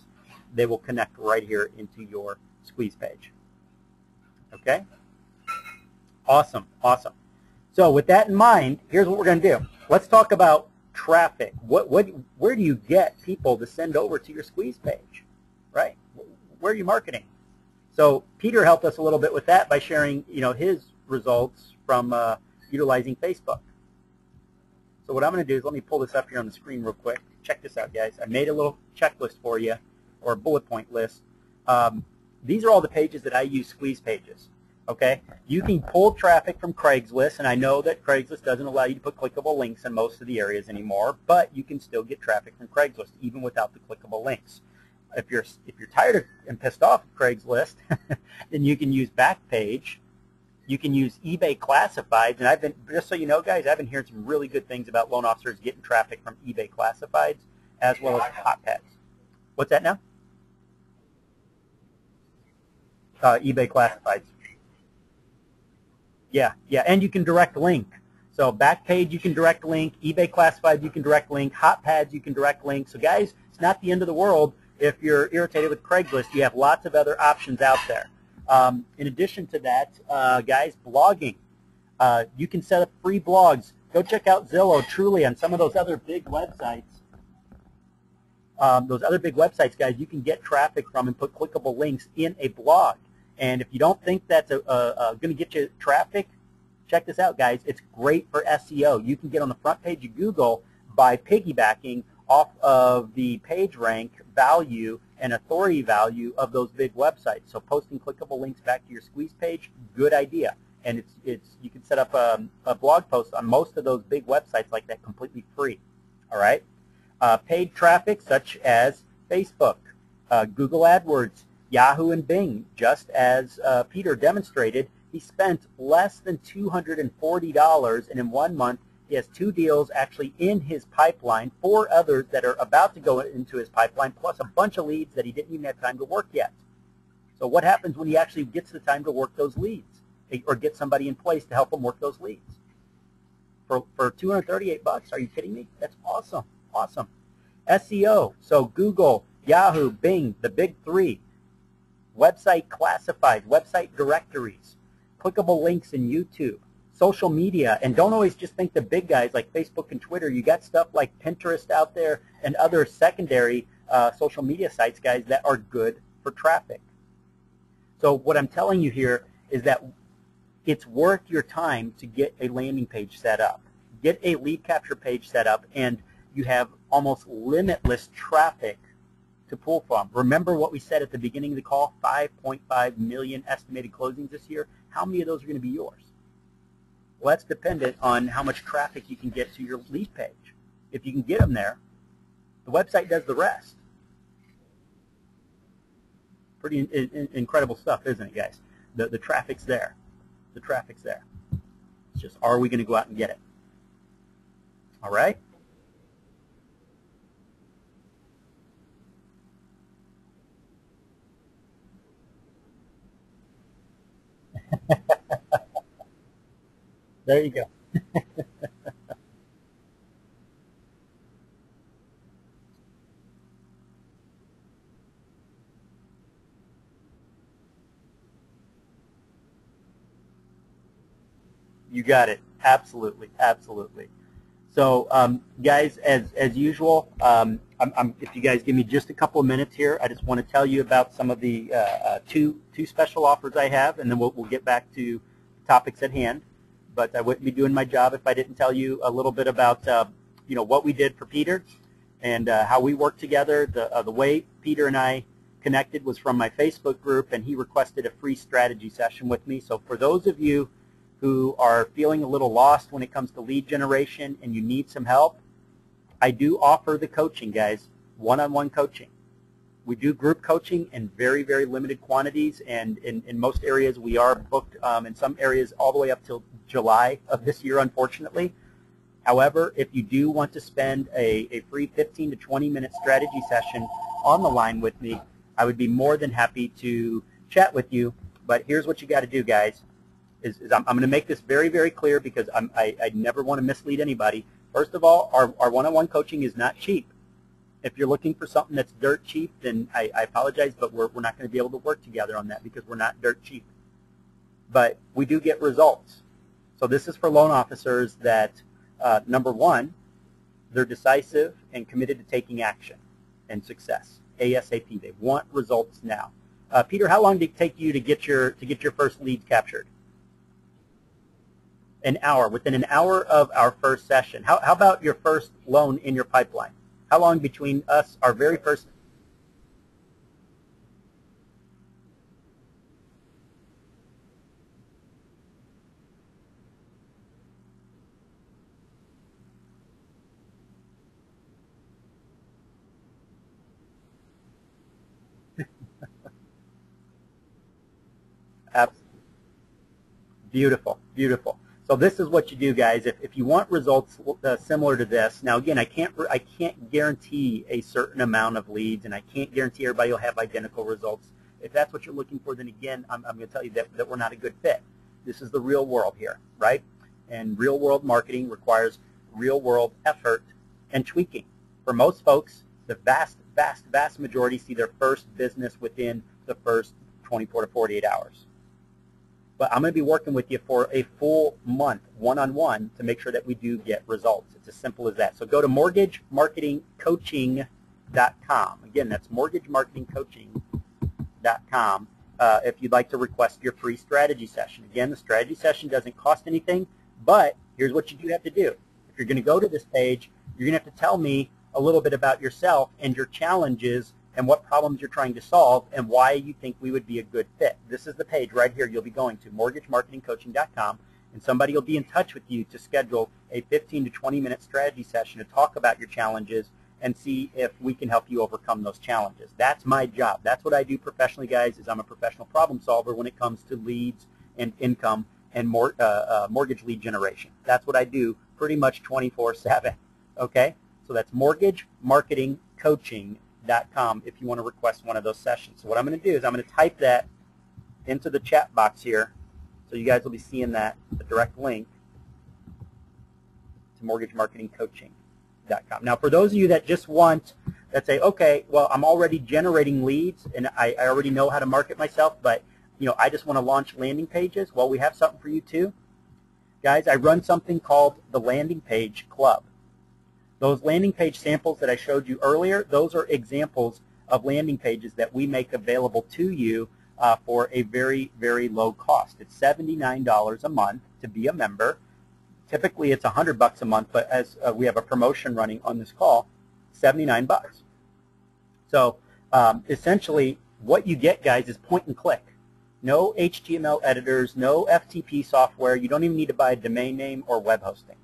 They will connect right here into your squeeze page. Okay? Awesome, awesome. So with that in mind, here's what we're going to do. Let's talk about traffic. Where do you get people to send over to your squeeze page, right? Where are you marketing? So Peter helped us a little bit with that by sharing, his results from utilizing Facebook. So what I'm going to do is let me pull this up here on the screen real quick. Check this out, guys. I made a little checklist for you, or a bullet point list. These are all the pages that I use squeeze pages. Okay? You can pull traffic from Craigslist, and I know that Craigslist doesn't allow you to put clickable links in most of the areas anymore, but you can still get traffic from Craigslist even without the clickable links. If you're tired of and pissed off of Craigslist, then you can use Backpage You can use eBay Classifieds, and I've been, just so you know, guys, I've been hearing some really good things about loan officers getting traffic from eBay Classifieds as well as Hotpads. What's that now? eBay Classifieds. Yeah, yeah, and you can direct link. So Backpage, you can direct link. eBay Classifieds, you can direct link. Hotpads, you can direct link. So guys, it's not the end of the world. If you're irritated with Craigslist, you have lots of other options out there. In addition to that, guys, blogging. You can set up free blogs. Go check out Zillow, Truly, and some of those other big websites. Guys, you can get traffic from and put clickable links in a blog. And if you don't think that's going to get you traffic, check this out, guys. It's great for SEO. You can get on the front page of Google by piggybacking off of the page rank value and authority value of those big websites. So posting clickable links back to your squeeze page, good idea. And you can set up a blog post on most of those big websites like that completely free. All right. Paid traffic such as Facebook, Google AdWords, Yahoo, and Bing. Just as Peter demonstrated, he spent less than $240, and in 1 month he has 2 deals actually in his pipeline, 4 others that are about to go into his pipeline, plus a bunch of leads that he didn't even have time to work yet. So what happens when he actually gets the time to work those leads or get somebody in place to help him work those leads? For 238 bucks, are you kidding me? That's awesome. Awesome. SEO, so Google, Yahoo, Bing, the big 3. Website classifieds, website directories, clickable links in YouTube, social media, and don't always just think the big guys like Facebook and Twitter. You got stuff like Pinterest out there and other secondary social media sites, guys, that are good for traffic. So what I'm telling you here is that it's worth your time to get a landing page set up, get a lead capture page set up, and you have almost limitless traffic to pull from. Remember what we said at the beginning of the call, 5.5 million estimated closings this year. How many of those are going to be yours? Well, that's dependent on how much traffic you can get to your lead page. If you can get them there, the website does the rest. Pretty incredible stuff, isn't it, guys? The traffic's there. The traffic's there. It's just, are we going to go out and get it? All right? There you go. You got it. Absolutely. Absolutely. So, guys, as usual, if you guys give me just a couple of minutes here, I just want to tell you about some of the two special offers I have, and then we'll get back to topics at hand. But I wouldn't be doing my job if I didn't tell you a little bit about what we did for Peter and how we worked together. The way Peter and I connected was from my Facebook group, and he requested a free strategy session with me. So for those of you who are feeling a little lost when it comes to lead generation and you need some help, I do offer the coaching, guys, one-on-one coaching. We do group coaching in very, very limited quantities, and in most areas we are booked, in some areas all the way up till July of this year, unfortunately. However, if you do want to spend a free 15 to 20-minute strategy session on the line with me, I would be more than happy to chat with you. But here's what you got to do, guys. I'm going to make this very, very clear because I never want to mislead anybody. First of all, our one-on-one coaching is not cheap. If you're looking for something that's dirt cheap, then I apologize, but we're not going to be able to work together on that because we're not dirt cheap. But we do get results. So this is for loan officers that, number one, they're decisive and committed to taking action and success, ASAP. They want results now. Peter, how long did it take you to get your first leads captured? An hour. Within an hour of our first session. How about your first loan in your pipeline? How long between us, our very first? Beautiful, beautiful. So this is what you do, guys. If you want results similar to this, now again, I can't guarantee a certain amount of leads, and I can't guarantee everybody will have identical results. If that's what you're looking for, then again, I'm going to tell you that we're not a good fit. This is the real world here, right? And real world marketing requires real world effort and tweaking. For most folks, the vast majority see their first business within the first 24 to 48 hours. But I'm going to be working with you for a full month, one-on-one, to make sure that we do get results. It's as simple as that. So go to mortgagemarketingcoaching.com. Again, that's mortgagemarketingcoaching.com if you'd like to request your free strategy session. Again, the strategy session doesn't cost anything, but here's what you do have to do. If you're going to go to this page, you're going to have to tell me a little bit about yourself and your challenges and what problems you're trying to solve and why you think we would be a good fit. This is the page right here you'll be going to, mortgagemarketingcoaching.com, and somebody will be in touch with you to schedule a 15 to 20-minute strategy session to talk about your challenges and see if we can help you overcome those challenges. That's my job. That's what I do professionally, guys, is I'm a professional problem solver when it comes to leads and income and mortgage lead generation. That's what I do pretty much 24/7, okay? So that's mortgagemarketingcoaching.com if you want to request one of those sessions. So what I'm going to do is I'm going to type that into the chat box here, so you guys will be seeing that, the direct link to mortgagemarketingcoaching.com. Now, for those of you that just want, that say, okay, well, I'm already generating leads and I already know how to market myself, but I just want to launch landing pages. Well, we have something for you too. Guys, I run something called the Landing Page Club. Those landing page samples that I showed you earlier, those are examples of landing pages that we make available to you for a very, very low cost. It's $79 a month to be a member. Typically, it's $100 a month, but as we have a promotion running on this call, $79. So essentially, what you get, guys, is point and click. No HTML editors, no FTP software. You don't even need to buy a domain name or web hosting.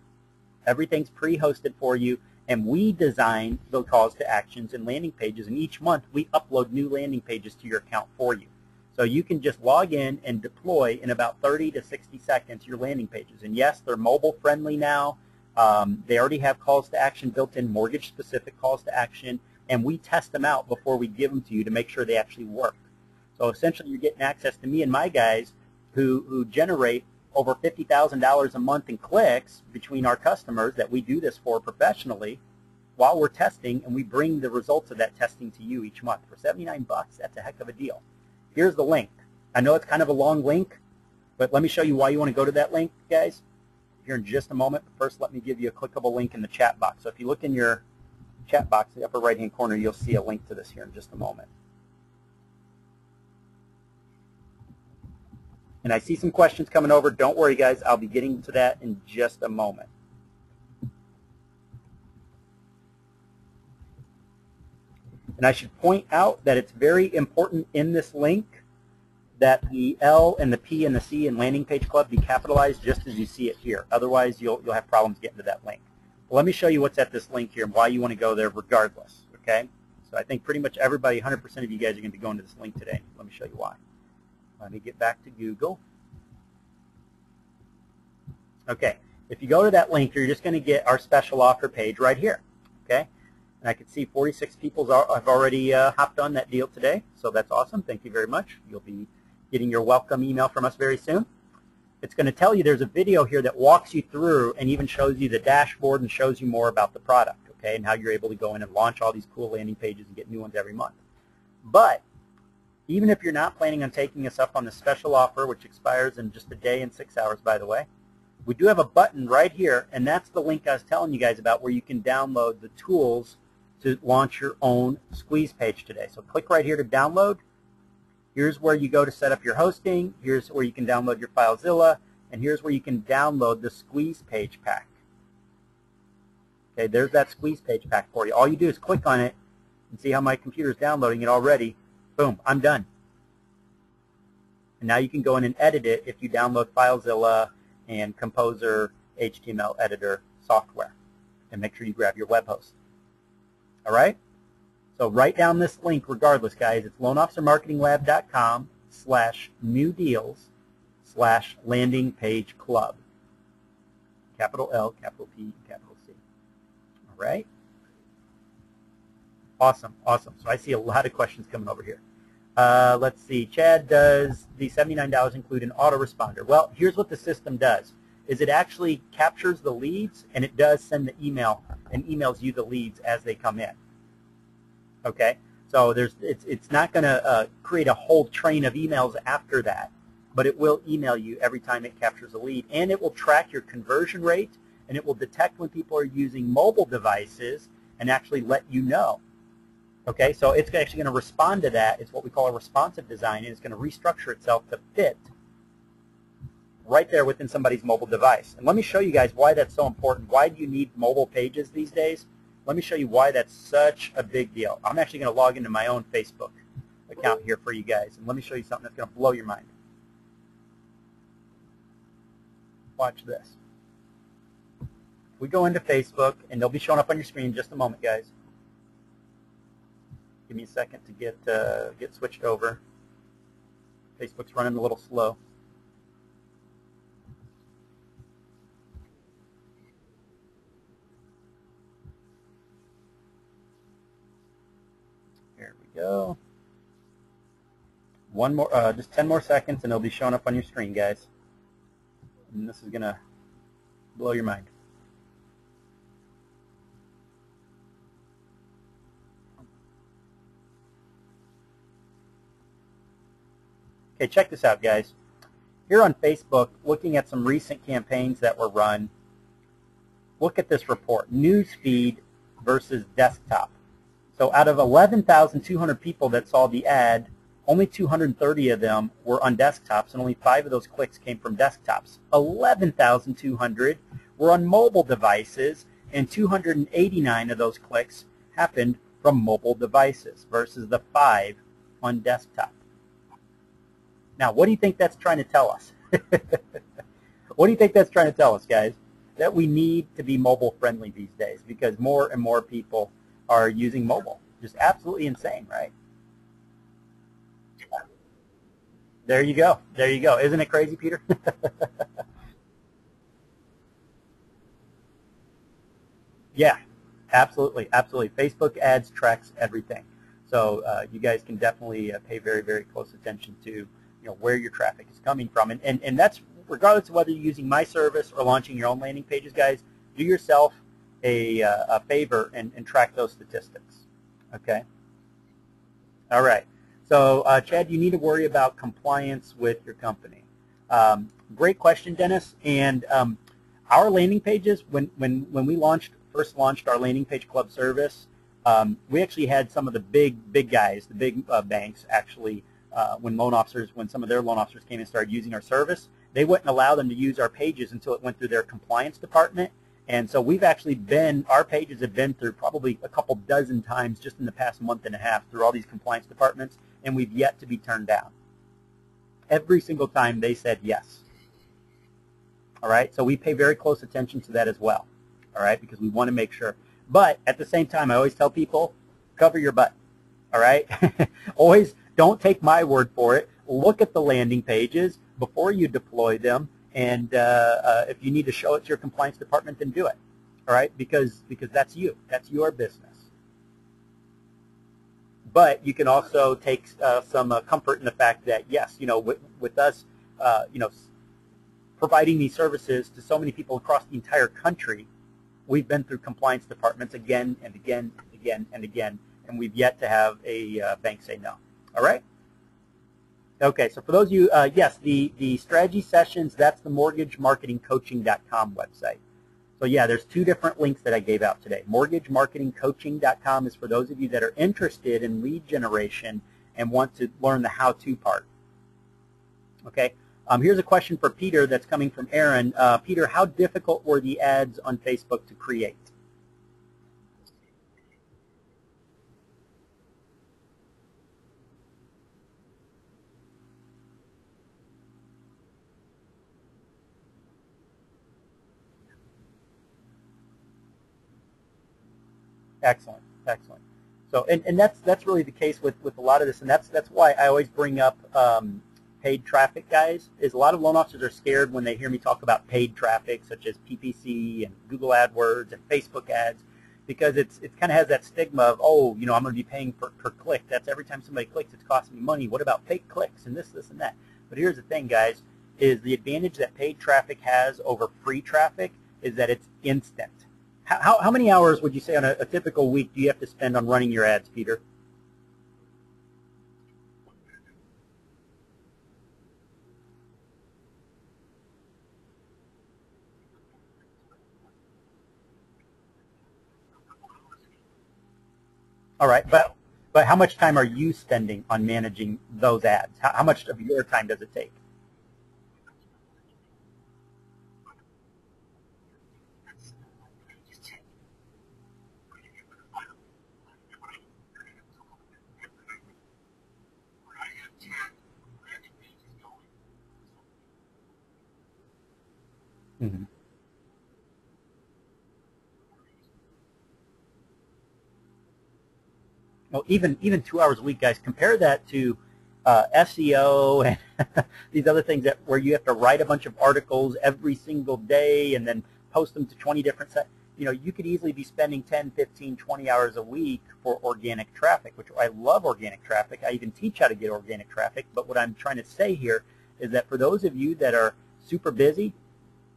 Everything's pre-hosted for you, and we design the calls to actions and landing pages, and each month we upload new landing pages to your account for you. So you can just log in and deploy in about 30 to 60 seconds your landing pages. And yes, they're mobile friendly now. They already have calls to action built in, mortgage-specific calls to action, and we test them out before we give them to you to make sure they actually work. So essentially you're getting access to me and my guys who generate over $50,000 a month in clicks between our customers that we do this for professionally while we're testing, and we bring the results of that testing to you each month. For $79, that's a heck of a deal. Here's the link. I know it's kind of a long link, but let me show you why you want to go to that link, guys, here in just a moment. But first, let me give you a clickable link in the chat box. So if you look in your chat box, the upper right-hand corner, you'll see a link to this here in just a moment. And I see some questions coming over. Don't worry, guys. I'll be getting to that in just a moment. And I should point out that it's very important in this link that the L and the P and the C in Landing Page Club be capitalized just as you see it here. Otherwise, you'll have problems getting to that link. Well, let me show you what's at this link here and why you want to go there regardless, okay? So I think pretty much everybody, 100% of you guys are going to be going to this link today. Let me show you why. Let me get back to Google. Okay, if you go to that link, you're just going to get our special offer page right here, okay? And I can see 46 people have already hopped on that deal today, so that's awesome. Thank you very much. You'll be getting your welcome email from us very soon. It's going to tell you there's a video here that walks you through and even shows you the dashboard and shows you more about the product, okay, and how you're able to go in and launch all these cool landing pages and get new ones every month. But even if you're not planning on taking us up on the special offer, which expires in just a day and 6 hours, by the way, we do have a button right here, and that's the link I was telling you guys about where you can download the tools to launch your own squeeze page today. So click right here to download. Here's where you go to set up your hosting. Here's where you can download your FileZilla, and here's where you can download the squeeze page pack. Okay, there's that squeeze page pack for you. All you do is click on it and see how my computer's downloading it already. Boom, I'm done. And now you can go in and edit it if you download FileZilla and Composer HTML editor software. And make sure you grab your web host. All right? So write down this link regardless, guys. It's loanofficermarketinglab.com/new deals landing page club. Capital L, capital P, capital C. All right. Awesome, awesome. So I see a lot of questions coming over here. Let's see. Chad, does the $79 include an autoresponder? Well, here's what the system does. Is it actually captures the leads, and it does send the email and emails you the leads as they come in. Okay, so it's not going to create a whole train of emails after that, but it will email you every time it captures a lead, and it will track your conversion rate, and it will detect when people are using mobile devices and actually let you know. Okay, so it's actually going to respond to that. It's what we call a responsive design, and it's going to restructure itself to fit right there within somebody's mobile device. And let me show you guys why that's so important. Why do you need mobile pages these days? Let me show you why that's such a big deal. I'm actually going to log into my own Facebook account here for you guys, and let me show you something that's going to blow your mind. Watch this. We go into Facebook, and they'll be showing up on your screen in just a moment, guys. Give me a second to get switched over. Facebook's running a little slow. Here we go. One more, just 10 more seconds, and it'll be showing up on your screen, guys. And this is gonna blow your mind. Okay, check this out, guys. Here on Facebook, looking at some recent campaigns that were run, look at this report, newsfeed versus desktop. So out of 11,200 people that saw the ad, only 230 of them were on desktops, and only 5 of those clicks came from desktops. 11,200 were on mobile devices, and 289 of those clicks happened from mobile devices versus the 5 on desktop. Now, what do you think that's trying to tell us? What do you think that's trying to tell us, guys? That we need to be mobile friendly these days, because more and more people are using mobile. Just absolutely insane, right? There you go. There you go. Isn't it crazy, Peter? Yeah, absolutely, absolutely. Facebook ads tracks everything. So you guys can definitely pay very, very close attention to where your traffic is coming from. And that's regardless of whether you're using my service or launching your own landing pages, guys, do yourself a favor and track those statistics. Okay? All right. So, Chad, you need to worry about compliance with your company. Great question, Dennis. And our landing pages, when we first launched our landing page club service, we actually had some of the big guys, the big banks actually, when some of their loan officers came and started using our service, they wouldn't allow them to use our pages until it went through their compliance department. And so we've actually our pages have been through probably a couple dozen times just in the past month and a half through all these compliance departments, and we've yet to be turned down. Every single time they said yes. All right, so we pay very close attention to that as well, all right, because we want to make sure. But at the same time, I always tell people, cover your butt, all right? Always don't take my word for it. Look at the landing pages before you deploy them, and if you need to show it to your compliance department, then do it, all right, because that's you. That's your business. But you can also take some comfort in the fact that, yes, with us, providing these services to so many people across the entire country, we've been through compliance departments again and again and again and again, and we've yet to have a bank say no. All right? Okay, so for those of you, yes, the strategy sessions, that's the mortgagemarketingcoaching.com website. So yeah, there's 2 different links that I gave out today. Mortgagemarketingcoaching.com is for those of you that are interested in lead generation and want to learn the how-to part. Okay, here's a question for Peter that's coming from Aaron. Peter, how difficult were the ads on Facebook to create? Excellent, excellent. So, and that's really the case with a lot of this, and that's why I always bring up paid traffic, guys, is a lot of loan officers are scared when they hear me talk about paid traffic, such as PPC and Google AdWords and Facebook ads, because it kind of has that stigma of, oh, you know, I'm going to be paying per click. That's every time somebody clicks, it's costing me money. What about fake clicks and this, and that? But here's the thing, guys, is the advantage that paid traffic has over free traffic is that it's instant. How many hours would you say on a typical week do you have to spend on running your ads, Peter? All right, but how much time are you spending on managing those ads? How much of your time does it take? Mhm. Well, even 2 hours a week, guys. Compare that to SEO and these other things that where you have to write a bunch of articles every single day and then post them to 20 different sites. You know, you could easily be spending 10, 15, 20 hours a week for organic traffic, which I love organic traffic. I even teach how to get organic traffic. But what I'm trying to say here is that for those of you that are super busy,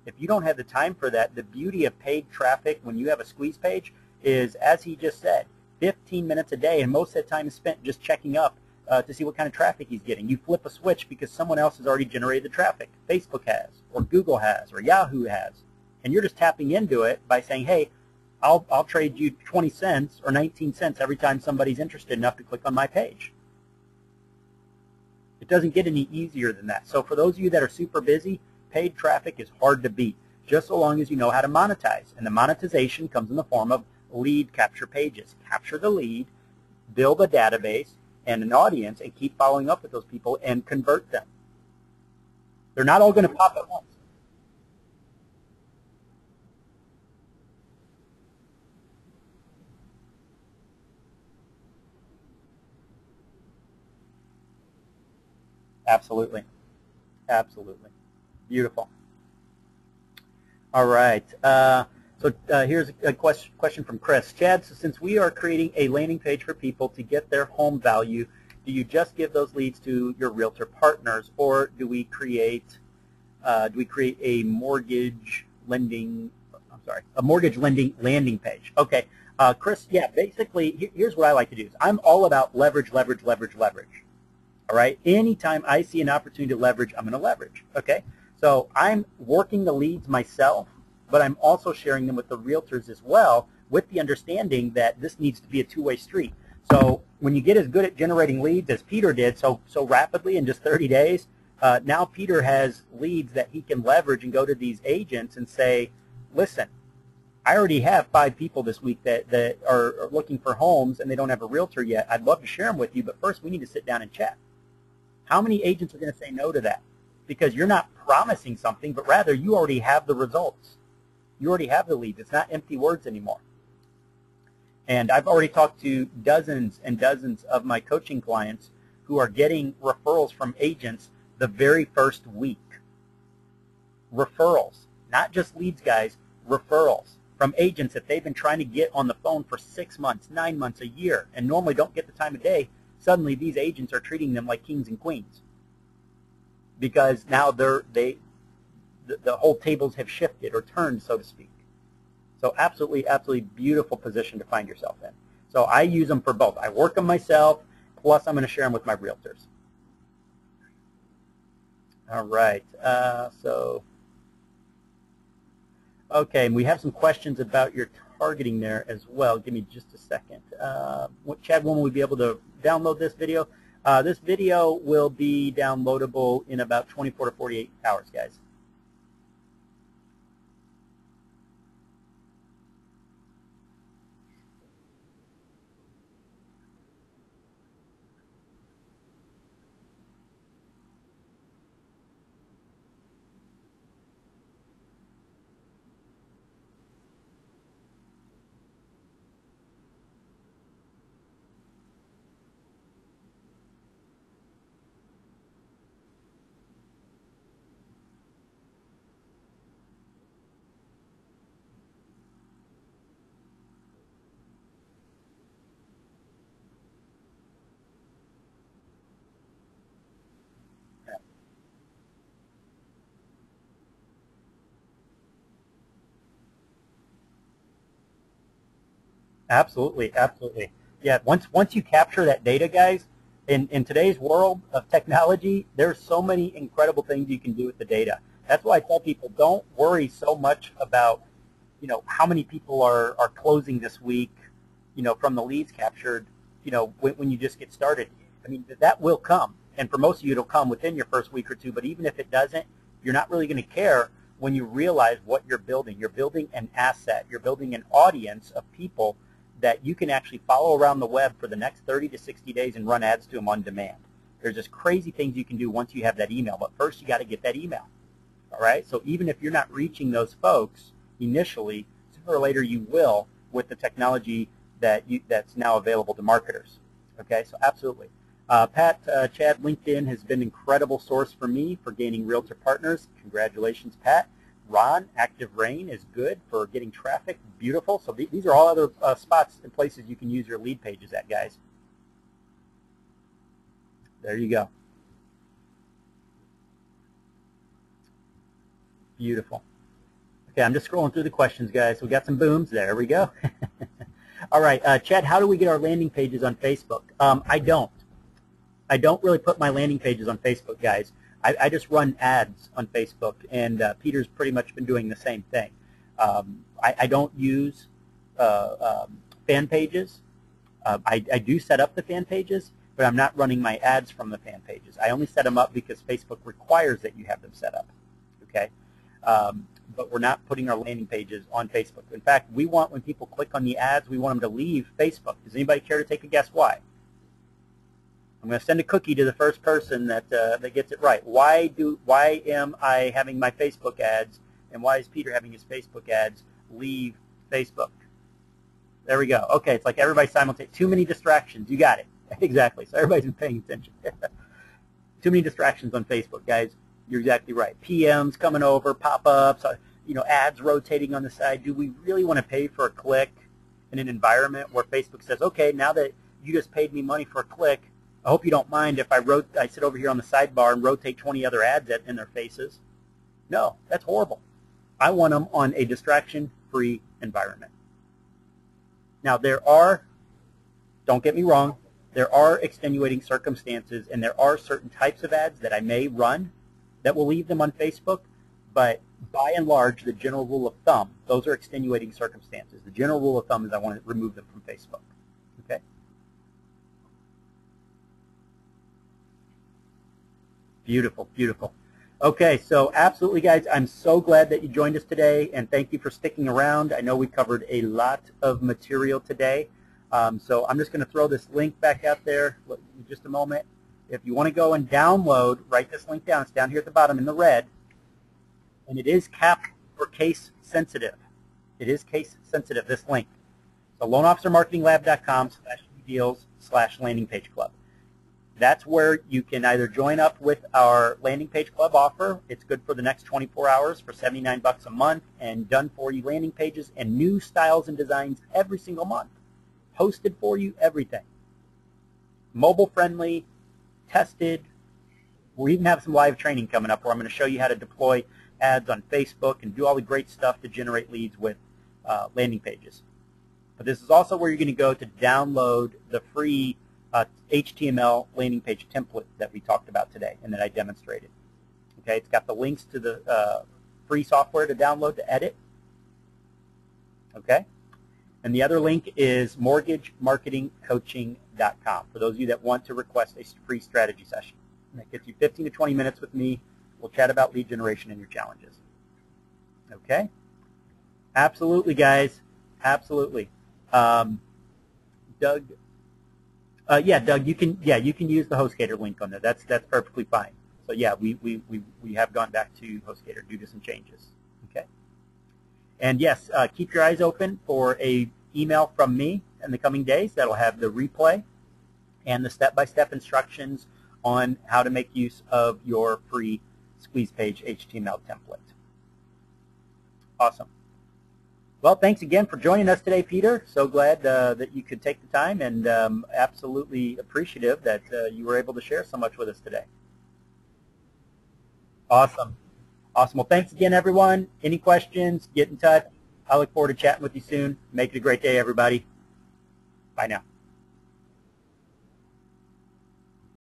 if you don't have the time for that, the beauty of paid traffic when you have a squeeze page is, as he just said, 15 minutes a day, and most of the time is spent just checking up to see what kind of traffic he's getting. You flip a switch because someone else has already generated the traffic. Facebook has, or Google has, or Yahoo has, and you're just tapping into it by saying, hey, I'll trade you 20 cents or 19 cents every time somebody's interested enough to click on my page. It doesn't get any easier than that. So for those of you that are super busy, paid traffic is hard to beat, just so long as you know how to monetize. And the monetization comes in the form of lead capture pages. Capture the lead, build a database and an audience, and keep following up with those people and convert them. They're not all going to pop at once. Absolutely. Absolutely. Beautiful. All right. Here's a question from Chris. Chad, so since we are creating a landing page for people to get their home value, do you just give those leads to your realtor partners, or do we create a mortgage lending? I'm sorry, a mortgage lending landing page? Okay, Chris. Yeah, basically, here's what I like to do. I'm all about leverage, leverage, leverage, leverage. All right. Anytime I see an opportunity to leverage, I'm going to leverage. Okay. So I'm working the leads myself, but I'm also sharing them with the realtors as well, with the understanding that this needs to be a two-way street. So when you get as good at generating leads as Peter did so rapidly in just 30 days, now Peter has leads that he can leverage and go to these agents and say, listen, I already have 5 people this week that are looking for homes and they don't have a realtor yet. I'd love to share them with you, but first we need to sit down and chat. How many agents are going to say no to that? Because you're not promising something, but rather you already have the results. You already have the leads. It's not empty words anymore. And I've already talked to dozens and dozens of my coaching clients who are getting referrals from agents the very first week. Referrals, not just leads, guys, referrals from agents that they've been trying to get on the phone for 6 months, 9 months, a year, and normally don't get the time of day. Suddenly these agents are treating them like kings and queens because now the whole tables have shifted or turned, so to speak. So absolutely, absolutely beautiful position to find yourself in. So I use them for both. I work them myself, plus I'm going to share them with my realtors. All right. Okay, and we have some questions about your targeting there as well. Give me just a second. Chad, when will we be able to download this video? This video will be downloadable in about 24 to 48 hours, guys. Absolutely, absolutely. Yeah, once you capture that data, guys, in today's world of technology, there's so many incredible things you can do with the data. That's why I tell people, don't worry so much about, how many people are closing this week, from the leads captured, when you just get started. I mean, that will come. And for most of you, it'll come within your first week or two. But even if it doesn't, you're not really going to care when you realize what you're building. You're building an asset. You're building an audience of people that you can actually follow around the web for the next 30 to 60 days and run ads to them on demand. There's just crazy things you can do once you have that email. But first, you got to get that email. All right? So even if you're not reaching those folks initially, sooner or later you will with the technology that's now available to marketers. Okay? So absolutely. Pat, Chad, LinkedIn has been an incredible source for me for gaining realtor partners. Congratulations, Pat. Ron, Active Rain is good for getting traffic. Beautiful. So these are all other spots and places you can use your lead pages at, guys. There you go. Beautiful. Okay, I'm just scrolling through the questions, guys. We got some booms. There we go. All right, Chad, how do we get our landing pages on Facebook? I don't really put my landing pages on Facebook, guys. I just run ads on Facebook, and Peter's pretty much been doing the same thing. I don't use fan pages. I do set up the fan pages, but I'm not running my ads from the fan pages. I only set them up because Facebook requires that you have them set up. Okay, but we're not putting our landing pages on Facebook. In fact, we want, when people click on the ads, we want them to leave Facebook. Does anybody care to take a guess why? I'm going to send a cookie to the first person that gets it right. Why am I having my Facebook ads, and why is Peter having his Facebook ads leave Facebook? There we go. Okay, it's like everybody simultaneously. Too many distractions. You got it. Exactly. So everybody's been paying attention. Too many distractions on Facebook, guys. You're exactly right. PMs coming over, pop-ups, ads rotating on the side. Do we really want to pay for a click in an environment where Facebook says, okay, now that you just paid me money for a click, I hope you don't mind if I sit over here on the sidebar and rotate 20 other ads in their faces? No, that's horrible. I want them on a distraction-free environment. Now, don't get me wrong, there are extenuating circumstances, and there are certain types of ads that I may run that will leave them on Facebook, but by and large, the general rule of thumb, those are extenuating circumstances. The general rule of thumb is I want to remove them from Facebook. Okay? Beautiful, beautiful. Okay, so absolutely, guys, I'm so glad that you joined us today, and thank you for sticking around. I know we covered a lot of material today, so I'm just going to throw this link back out there in just a moment. If you want to go and download, write this link down. It's down here at the bottom in the red, and it is capped for case sensitive. It is case sensitive, this link. So loanofficermarketinglab.com/deals/landing page club. That's where you can either join up with our landing page club offer. It's good for the next 24 hours for $79 a month, and done for you landing pages and new styles and designs every single month. Posted for you, everything. Mobile friendly, tested. We even have some live training coming up where I'm going to show you how to deploy ads on Facebook and do all the great stuff to generate leads with landing pages. But this is also where you're going to go to download the free HTML landing page template that we talked about today and that I demonstrated. Okay, it's got the links to the free software to download to edit. Okay, and the other link is mortgagemarketingcoaching.com for those of you that want to request a free strategy session. And that gets you 15 to 20 minutes with me. We'll chat about lead generation and your challenges. Okay, absolutely, guys, absolutely. Doug. Yeah, Doug, you can use the HostGator link on there. That's perfectly fine. So yeah, we have gone back to HostGator due to some changes. Okay. And yes, keep your eyes open for a email from me in the coming days that'll have the replay and the step-by-step instructions on how to make use of your free squeeze page HTML template. Awesome. Well, thanks again for joining us today, Peter. So glad that you could take the time, and absolutely appreciative that you were able to share so much with us today. Awesome. Awesome. Well, thanks again, everyone. Any questions, get in touch. I look forward to chatting with you soon. Make it a great day, everybody. Bye now.